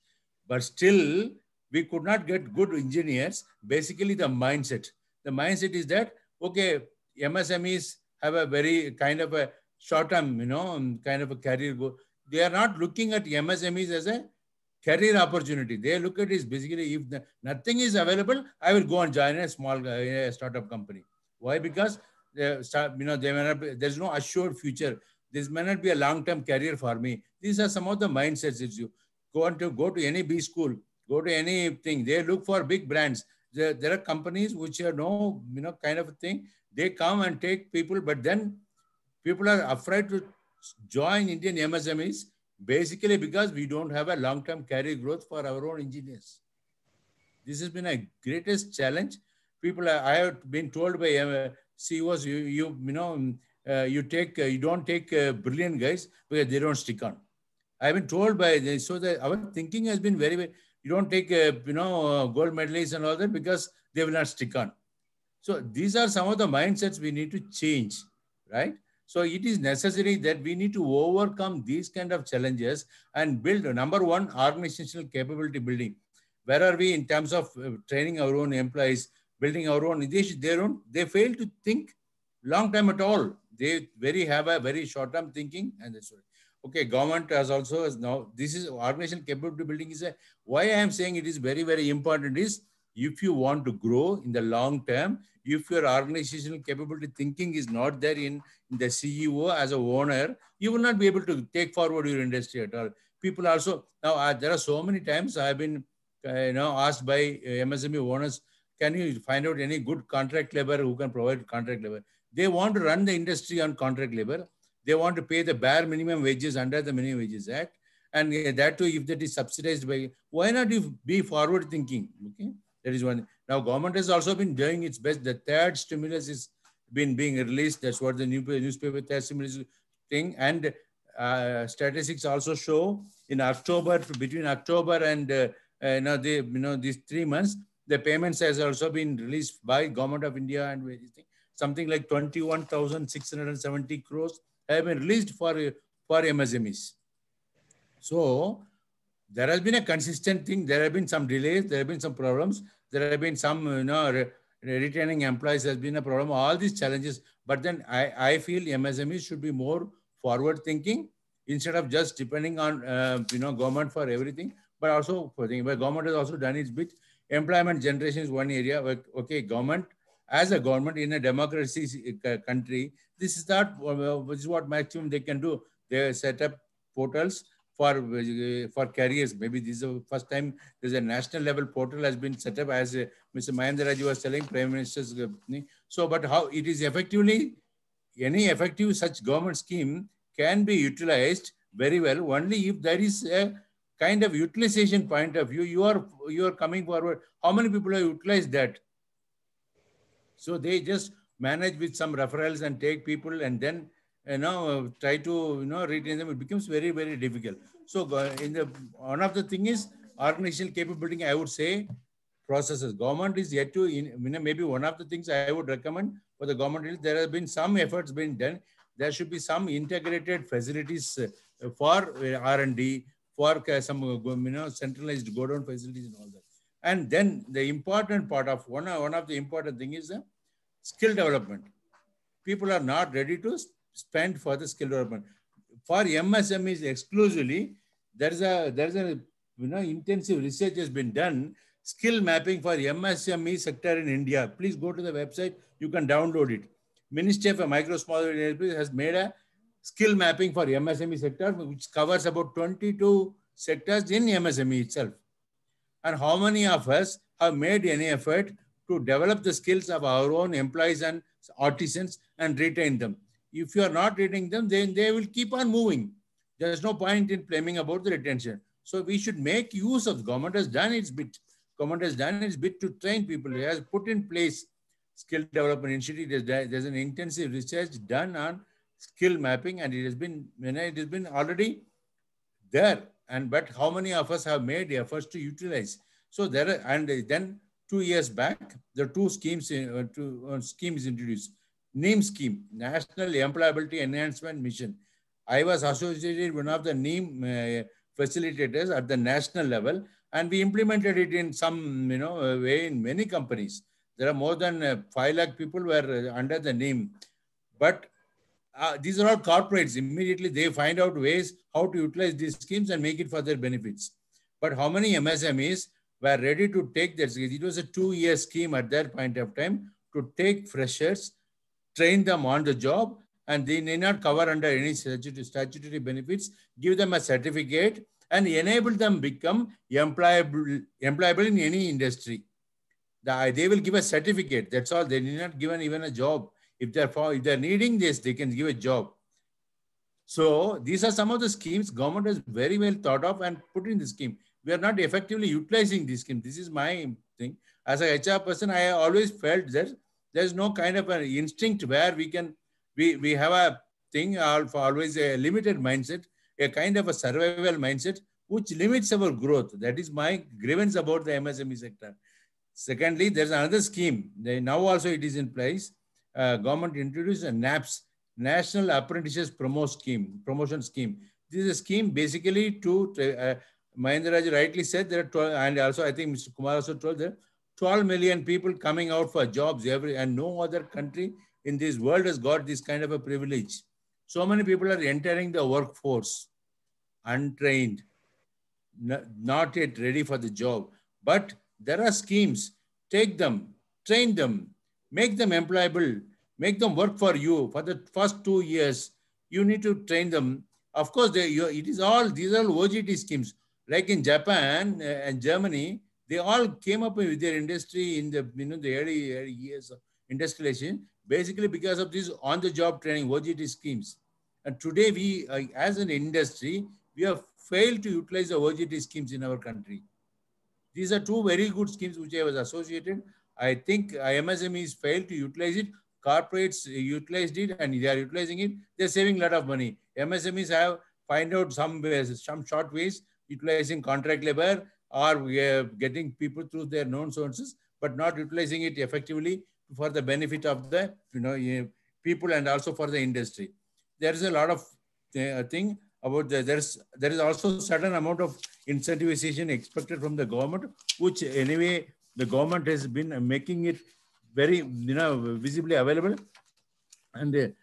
But still, we could not get good engineers. Basically, the mindset. The mindset is that, okay, MSMEs have a very kind of a short-term, kind of a career goal. They are not looking at MSMEs as a career opportunity. They look at it basically, if nothing is available, I will go and join a small startup company. Why? Because there's no assured future. This may not be a long-term career for me. These are some of the mindsets. If you go to any B school, go to anything, they look for big brands. There are companies which are kind of a thing. They come and take people, but then people are afraid to join Indian MSMEs basically because we don't have a long-term career growth for our own engineers. This has been a greatest challenge. I have been told by CEOs, you don't take brilliant guys because they don't stick on. I've been told by so that our thinking has been very, very, you don't take gold medalists and all that because they will not stick on. So these are some of the mindsets we need to change, right? So it is necessary that we need to overcome these kind of challenges and build, number one, organizational capability building. Where are we in terms of training our own employees, building our own? They fail to think long term at all. They have a very short term thinking, and that's right. Okay, government has now, this is organizational capability building why I am saying it is very, very important is if you want to grow in the long term, if your organizational capability thinking is not there in the CEO as a owner, you will not be able to take forward your industry at all. People also, now there are so many times I have been asked by MSME owners, can you find out any good contract labor who can provide contract labor? They want to run the industry on contract labor. They want to pay the bare minimum wages under the Minimum Wages Act. And that too, if that is subsidized by, why not you be forward thinking? Okay, that is one. Now, government has also been doing its best. The third stimulus is being released. That's what the newspaper third stimulus thing. And statistics also show in October, between October and these 3 months, the payments has also been released by Government of India and something like 21,670 crores have been released for MSMEs. So there has been a consistent thing. There have been some delays. There have been some problems. There have been some, retaining employees has been a problem. All these challenges. But then I feel MSMEs should be more forward thinking instead of just depending on, government for everything. But also for things. But government has also done its bit. Employment generation is one area where, okay, government, as a government in a democracy country, this is what maximum they can do. They set up portals for careers. Maybe this is the first time there's a national level portal has been set up, as Mr. Mahendra Raju was telling, Prime Minister's. So, but how it is effectively, any effective such government scheme can be utilized very well only if there is a kind of utilization point of view. You are coming forward. How many people have utilized that? So they just manage with some referrals and take people and then try to retain them. It becomes very, very difficult. So one of the thing is organizational capability. I would say processes. Government is yet to maybe one of the things I would recommend for the government is there have been some efforts being done. There should be some integrated facilities for R&D, for some centralized go-down facilities and all that. And then the important part of one of the important thing is skill development. People are not ready to spend for the skill development. For MSMEs exclusively, there's a intensive research has been done. Skill mapping for MSME sector in India. Please go to the website. You can download it. Ministry of Micro Small Enterprises has made a skill mapping for MSME sector, which covers about 22 sectors in MSME itself. And how many of us have made any effort to develop the skills of our own employees and artisans and retain them? If you are not retaining them, then they will keep on moving. There's no point in blaming about the retention. So we should make use of, government has done its bit. Government has done its bit to train people. It has put in place skill development institute. There's an intensive research done on skill mapping, and it has been already there. But how many of us have made efforts to utilize? So there are, and then 2 years back, there are two schemes introduced. NEEM scheme, National Employability Enhancement Mission. I was associated with one of the NEEM facilitators at the national level, and we implemented it in some way in many companies. There are more than 5 lakh people were under the NEEM. But these are all corporates. Immediately they find out ways how to utilize these schemes and make it for their benefits. But how many MSMEs were ready to take that? It was a 2-year scheme at that point of time to take freshers, train them on the job, and they may not cover under any statutory benefits, give them a certificate, and enable them become employable in any industry. They will give a certificate. That's all. They need not given even a job. If they're needing this, they can give a job. So these are some of the schemes government has very well thought of and put in the scheme. We are not effectively utilizing this scheme. This is my thing. As a HR person, I always felt that there's no kind of an instinct where we have a thing for always a limited mindset, a kind of a survival mindset, which limits our growth. That is my grievance about the MSME sector. Secondly, there's another scheme. Now also it is in place. Government introduced a NAPS, National Apprentices Promotion Scheme. This is a scheme basically to, Mahendra Raju rightly said, there are 12, and also I think Mr. Kumar also told that 12 million people coming out for jobs and no other country in this world has got this kind of a privilege. So many people are entering the workforce, untrained, not yet ready for the job. But there are schemes. Take them, train them, make them employable, make them work for you for the first 2 years. You need to train them. Of course, these are all OJT schemes. Like in Japan and Germany, they all came up with their industry in the the early years of industrialization, basically because of these on-the-job training, OJT schemes. And today we, as an industry, we have failed to utilize the OJT schemes in our country. These are two very good schemes which I was associated. I think MSMEs failed to utilize it. Corporates utilized it and they are utilizing it. They're saving a lot of money. MSMEs have find out some ways, some short ways, utilizing contract labor or getting people through their known sources, but not utilizing it effectively for the benefit of the people and also for the industry. There is a lot of thing about there is also certain amount of incentivization expected from the government, which anyway the government has been making it very visibly available. And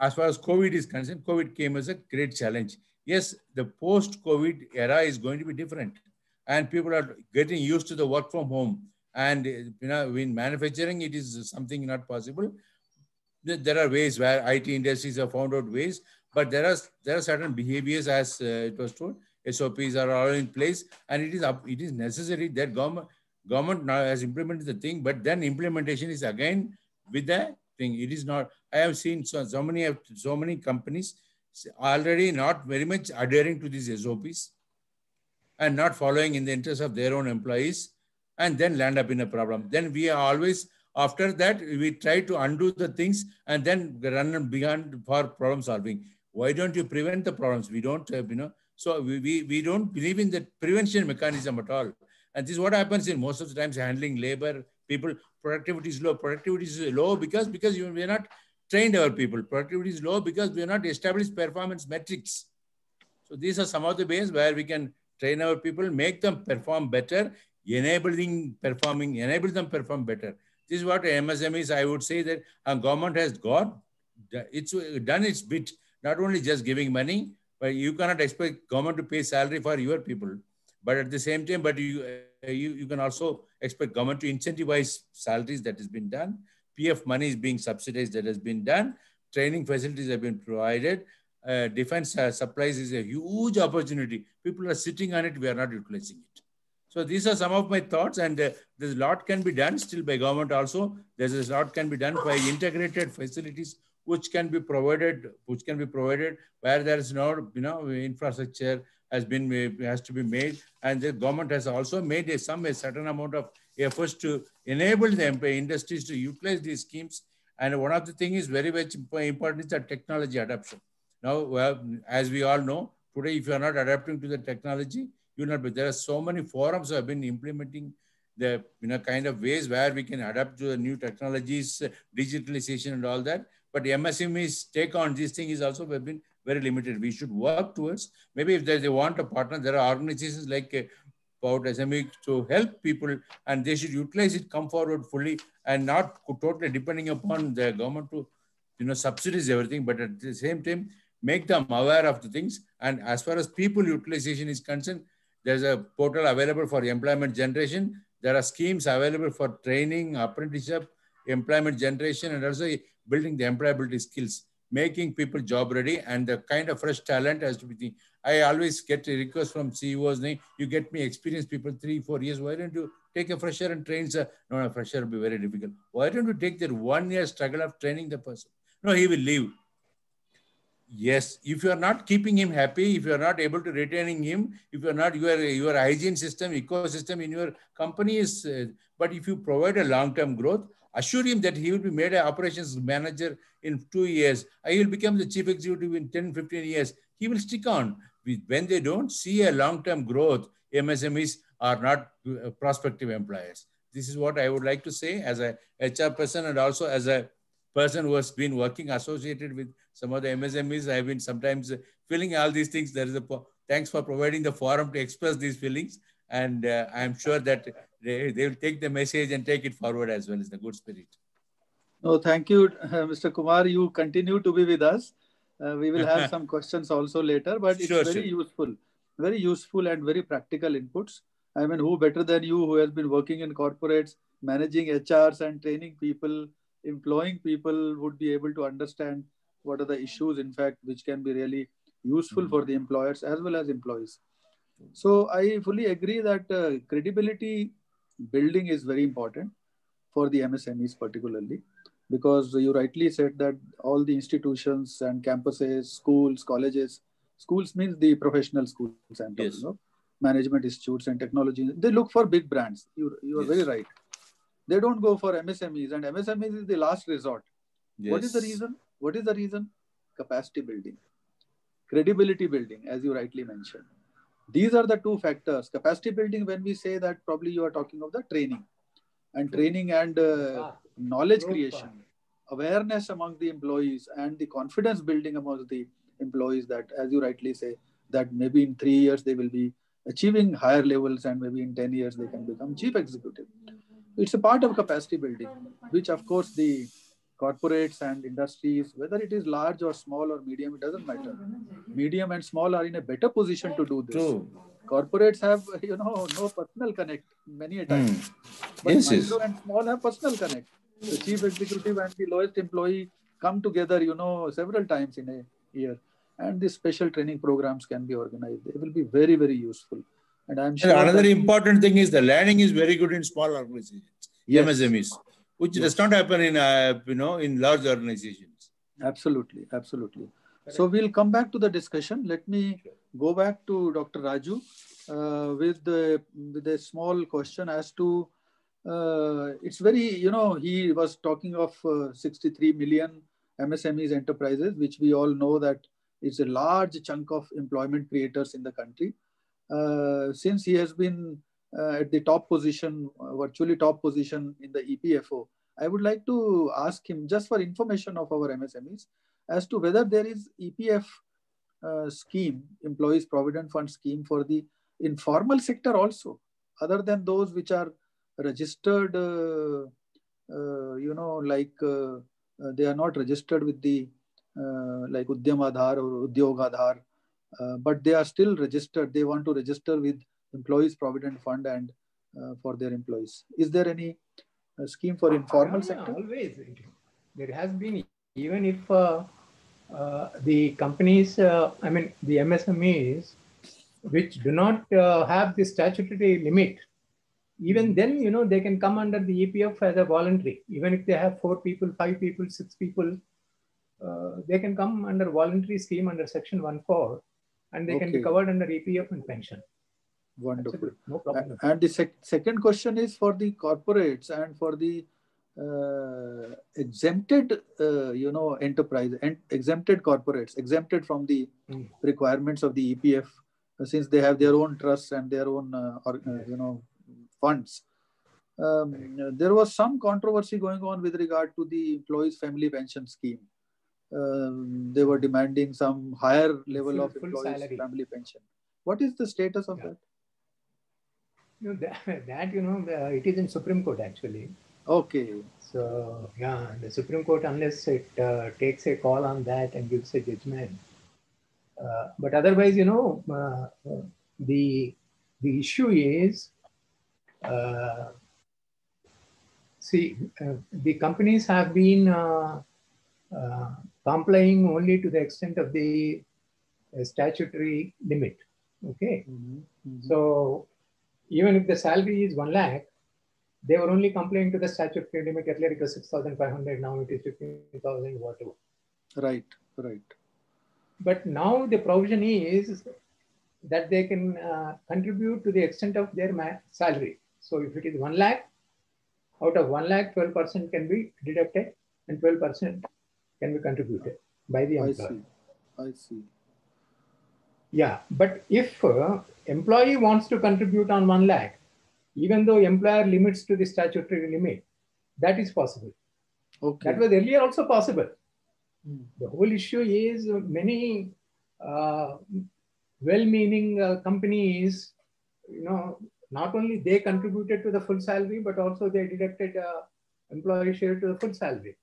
as far as COVID is concerned, COVID came as a great challenge. Yes, the post-COVID era is going to be different, and people are getting used to the work from home. And in manufacturing, it is something not possible. There are ways where IT industries have found out ways, but there are certain behaviors, as it was told, SOPs are all in place, and it is necessary that government now has implemented the thing, but then implementation is again with the thing. It is not. I have seen so many companies already not very much adhering to these SOPs and not following in the interest of their own employees, and then land up in a problem. Then we are always, after that, we try to undo the things and then run beyond for problem solving. Why don't you prevent the problems? We don't, so we don't believe in the prevention mechanism at all. And this is what happens in most of the times handling labor, people, productivity is low. Productivity is low because we are not trained our people. Productivity is low because we are not established performance metrics. So these are some of the ways where we can train our people, make them perform better, enable them perform better. This is what MSMEs, I would say that government has got, it's done its bit, not only just giving money, but you cannot expect government to pay salary for your people. But at the same time, but you can also expect government to incentivize salaries. That has been done. PF money is being subsidized. That has been done. Training facilities have been provided. Defense supplies is a huge opportunity. People are sitting on it. We are not utilizing it. So these are some of my thoughts, and there's a lot can be done still by government also. There's a lot can be done by integrated facilities which can be provided where there is no, infrastructure has to be made, and the government has also made a certain amount of efforts to enable the industries to utilize these schemes. And one of the things is very much important is the technology adoption. Now, as we all know, today, if you are not adapting to the technology, you'll not be. There are so many forums who have been implementing the kind of ways where we can adapt to the new technologies, digitalization and all that. But MSME's take on these things is also been very limited. We should work towards, maybe if they want a partner, there are organizations like about SME to help people, and they should utilize it, come forward fully, and not totally depending upon the government to, subsidize everything, but at the same time, make them aware of the things. And as far as people utilization is concerned, there's a portal available for employment generation. There are schemes available for training, apprenticeship, employment generation, and also building the employability skills, making people job ready, and the kind of fresh talent has to be. I always get a request from CEOs, you get me experienced people 3-4 years. Why don't you take a fresher and train? No, a fresher will be very difficult. Why don't you take that 1 year struggle of training the person? No, he will leave. Yes, if you are not keeping him happy, if you are not able to retaining him, if you are not, your hygiene system, ecosystem in your company is, but if you provide a long-term growth, assure him that he will be made an operations manager in 2 years. He will become the chief executive in 10, 15 years. He will stick on. When they don't see a long-term growth, MSMEs are not prospective employers. This is what I would like to say as a HR person, and also as a person who has been working associated with some of the MSMEs. I've been sometimes feeling all these things. There is thanks for providing the forum to express these feelings. And I'm sure that they will take the message and take it forward as well as the good spirit. No, thank you, Mr. Kumar. You continue to be with us. We will have some questions also later, but it's very useful and very practical inputs. I mean, who better than you, who has been working in corporates, managing HRs and training people, employing people, would be able to understand what are the issues, in fact, which can be really useful for the employers as well as employees. So I fully agree that credibility building is very important for the MSMEs particularly, because you rightly said that all the institutions and campuses, schools, colleges, schools means the professional schools and management institutes and technology, they look for big brands. You are very right. They don't go for MSMEs, and MSMEs is the last resort. Yes. What is the reason? What is the reason? Capacity building, credibility building, as you rightly mentioned. These are the two factors. Capacity building, when we say that, probably you are talking of the training and knowledge creation, awareness among the employees, and the confidence building among the employees that, as you rightly say, that maybe in 3 years they will be achieving higher levels, and maybe in 10 years they can become chief executive. It's a part of capacity building, which of course the corporates and industries, whether it is large or small or medium, it doesn't matter. Medium and small are in a better position to do this. True. Corporates have, no personal connect many a time. But micro and small have personal connect. The chief executive and the lowest employee come together, several times in a year. And these special training programs can be organized. They will be very, very useful. And I'm sure another important thing is the learning is very good in small organizations, MSMEs, which does not happen in, in large organizations. Absolutely, absolutely. So we'll come back to the discussion. Let me go back to Dr. Raju with a small question as to, it's very, he was talking of 63 million MSMEs enterprises, which we all know that is a large chunk of employment creators in the country. Since he has been at the top position, virtually top position in the EPFO, I would like to ask him, just for information of our MSMEs, as to whether there is EPF scheme, Employees Provident Fund scheme, for the informal sector also, other than those which are registered, they are not registered with the like Udyam Aadhar or Udyog Aadhar, but they are still registered. They want to register with Employees Provident Fund and for their employees. Is there any scheme for informal sector? Always. There has been, even if the companies, the MSMEs, which do not have the statutory limit, even then, they can come under the EPF as a voluntary, even if they have 4 people, 5 people, 6 people. they can come under voluntary scheme under Section 1(4), and they can be covered under EPF and pension. Wonderful. Absolutely. No problem. And the second question is for the corporates and for the exempted, enterprise and exempted corporates, exempted from the requirements of the EPF, since they have their own trusts and their own, funds. There was some controversy going on with regard to the employees' family pension scheme. They were demanding some higher level of employees' family pension. What is the status of that? It is in Supreme Court actually. Okay. So the Supreme Court, unless it takes a call on that and gives a judgment. But otherwise, the issue is, the companies have been complying only to the extent of the statutory limit. Okay. So even if the salary is 1 lakh, they were only complying to the statutory limit. Earlier it was 6,500, now it is 15,000, whatever. Right. But now the provision is that they can contribute to the extent of their salary. So if it is 1 lakh, out of 1 lakh, 12% can be deducted and 12% can be contributed by the employer. I see. Yeah, but if employee wants to contribute on 1 lakh, even though employer limits to the statutory limit, that is possible. Okay. That was earlier also possible. The whole issue is many well-meaning companies, not only they contributed to the full salary, but also they deducted employee share to the full salary.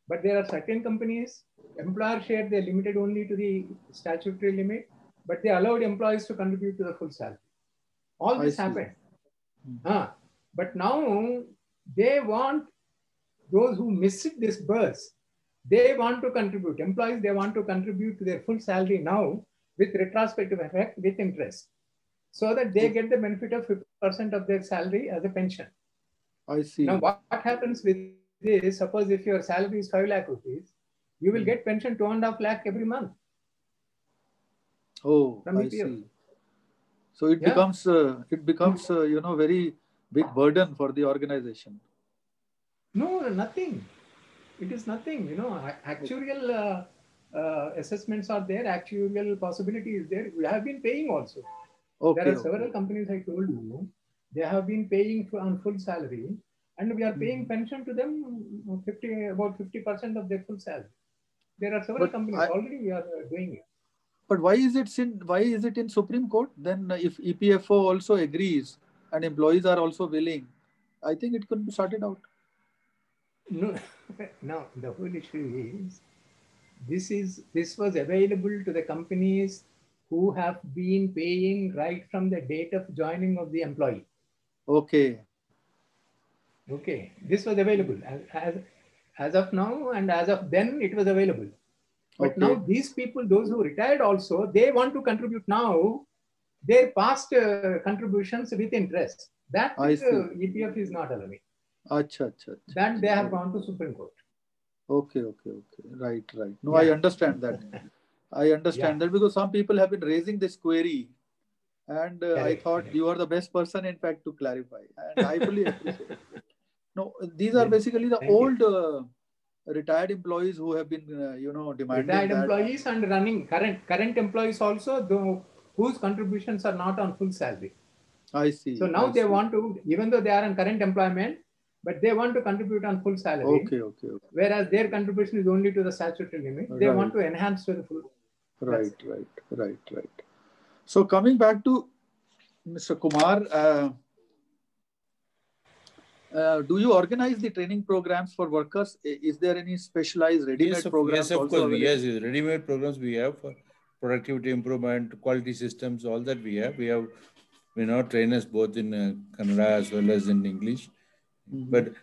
But there are certain companies, employer share, they limited only to the statutory limit, but they allowed employees to contribute to the full salary. All this happened. But now they want those who missed this burst, they want to contribute. Employees, they want to contribute to their full salary now with retrospective effect with interest, so that they get the benefit of 50% of their salary as a pension. I see. Now, what happens with this? Suppose if your salary is 5 lakh rupees, you will get pension 2.5 lakh every month. Oh, I see. So it becomes very big burden for the organization. No, nothing. It is nothing. Actuarial assessments are there. Actuarial possibility is there. We have been paying also. There are several companies, I told you, they have been paying on full salary, and we are paying pension to them about 50% of their full salary. There are several companies already we are doing it. But why is it in Supreme Court? Then if EPFO also agrees and employees are also willing, I think it could be sorted out. No, the whole issue is this was available to the companies who have been paying right from the date of joining of the employee. Okay. This was available as of now, and as of then it was available. But now these people, those who retired also, they want to contribute now their past contributions with interest. That EPF is not allowing. That they have gone to Supreme Court. Okay. Right. No, I understand that. I understand that because some people have been raising this query, and I thought you are the best person, in fact, to clarify. And I fully appreciate it. No, these are basically the old retired employees who have been, demanding retired employees and running current employees also, whose contributions are not on full salary. I see. So now they want to, even though they are on current employment, but they want to contribute on full salary. Okay. Whereas their contribution is only to the statutory limit. They want to enhance to the full. Right. So coming back to Mr. Kumar, do you organize the training programs for workers? Is there any specialized ready-made programs? Yes, of course. Yes, ready-made programs we have for productivity improvement, quality systems, all that we have. We have, trainers both in Kannada as well as in English. But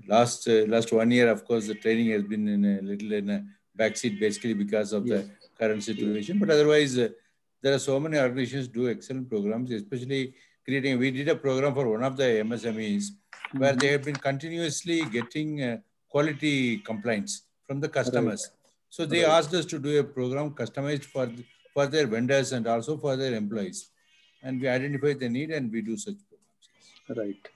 last 1 year, of course, the training has been in a backseat, basically because of the current situation. But otherwise, there are so many organizations do excellent programs, especially creating. We did a program for one of the MSMEs where they have been continuously getting quality complaints from the customers. So they asked us to do a program customized for their vendors and also for their employees. And we identify the need and we do such programs. Right.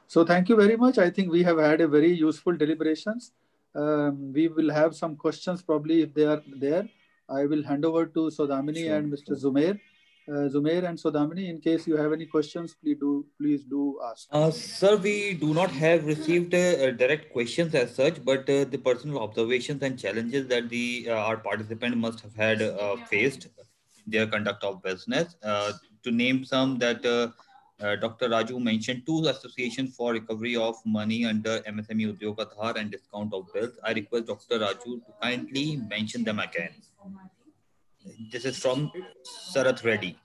So thank you very much. I think we have had a very useful deliberations. We will have some questions probably if they are there. I will hand over to Sodamini and Mr. Zumair. Zumair and Sodamini, in case you have any questions, please do ask. Sir, we do not have received direct questions as such, but the personal observations and challenges that our participant must have had faced in their conduct of business. To name some, that Dr. Raju mentioned 2 associations for recovery of money under MSME Udyog Aadhar and discount of bills. I request Dr. Raju to kindly mention them again. This is from Sarath Reddy.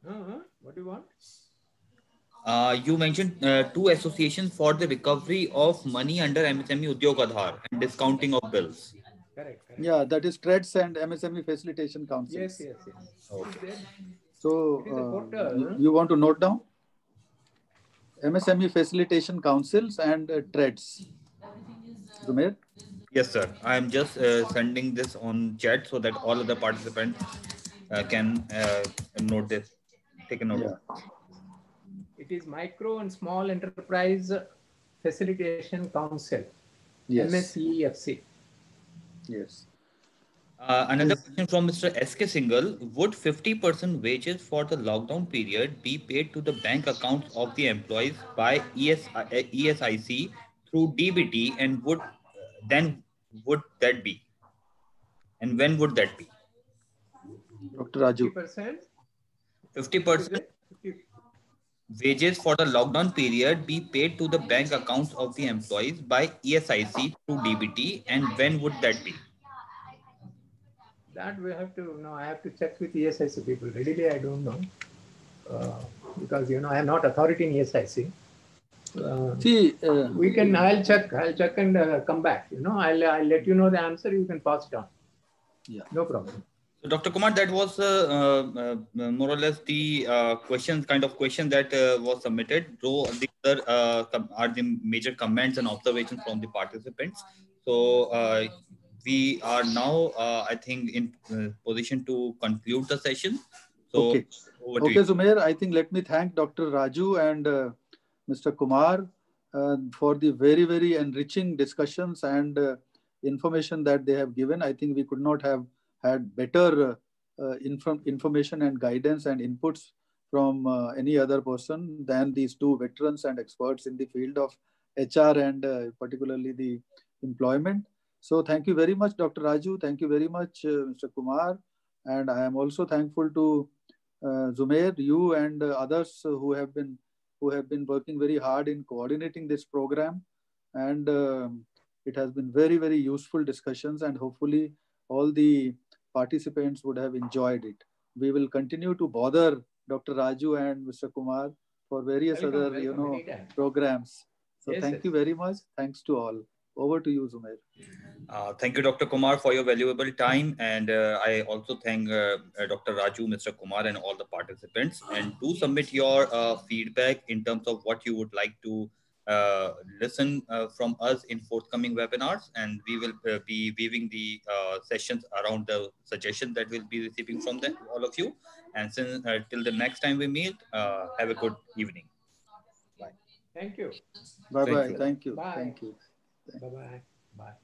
What do you want? You mentioned 2 associations for the recovery of money under MSME Udyog Aadhar and discounting of bills. Correct. Yeah, that is TREDS and MSME Facilitation Council. Yes. Okay. So you want to note down? MSME Facilitation Councils and TREDS. Zumair? Yes, sir. I am just sending this on chat so that all of the participants can note this. Take a note. Yeah. It is Micro and Small Enterprise Facilitation Council. Yes. MSEFC. Yes. Another question from Mr. SK Singhal. Would 50% wages for the lockdown period be paid to the bank accounts of the employees by ESIC through DBT, and would that be? And when would that be? Dr. Raju. 50% wages for the lockdown period be paid to the bank accounts of the employees by ESIC through DBT, and when would that be? That we have to know. I have to check with ESIC people. Readily, I don't know because I am not authority in ESIC. We can. I'll check and come back. I'll let you know the answer. You can pass it on. Yeah, no problem. So, Dr. Kumar, that was more or less the kind of question that was submitted. Though the other are the major comments and observations from the participants. So we are now, I think, in position to conclude the session. So, okay, Zumair, I think let me thank Dr. Raju and Mr. Kumar for the very, very enriching discussions and information that they have given. I think we could not have had better information and guidance and inputs from any other person than these 2 veterans and experts in the field of HR and particularly the employment. So thank you very much, Dr. Raju. Thank you very much, Mr. Kumar. And I am also thankful to Zumair, you and others who have been working very hard in coordinating this program. And it has been very, very useful discussions, and hopefully all the participants would have enjoyed it. We will continue to bother Dr. Raju and Mr. Kumar for various other programs. So thank you very much. Thanks to all. Over to you, Zumair. Thank you, Dr. Kumar, for your valuable time. And I also thank Dr. Raju, Mr. Kumar, and all the participants. And do submit your feedback in terms of what you would like to listen from us in forthcoming webinars. And we will be weaving the sessions around the suggestions that we'll be receiving from all of you. And since till the next time we meet, have a good evening. Bye. Thank you. Bye-bye. Thank you. Bye. Thank you. Bye-bye. Bye.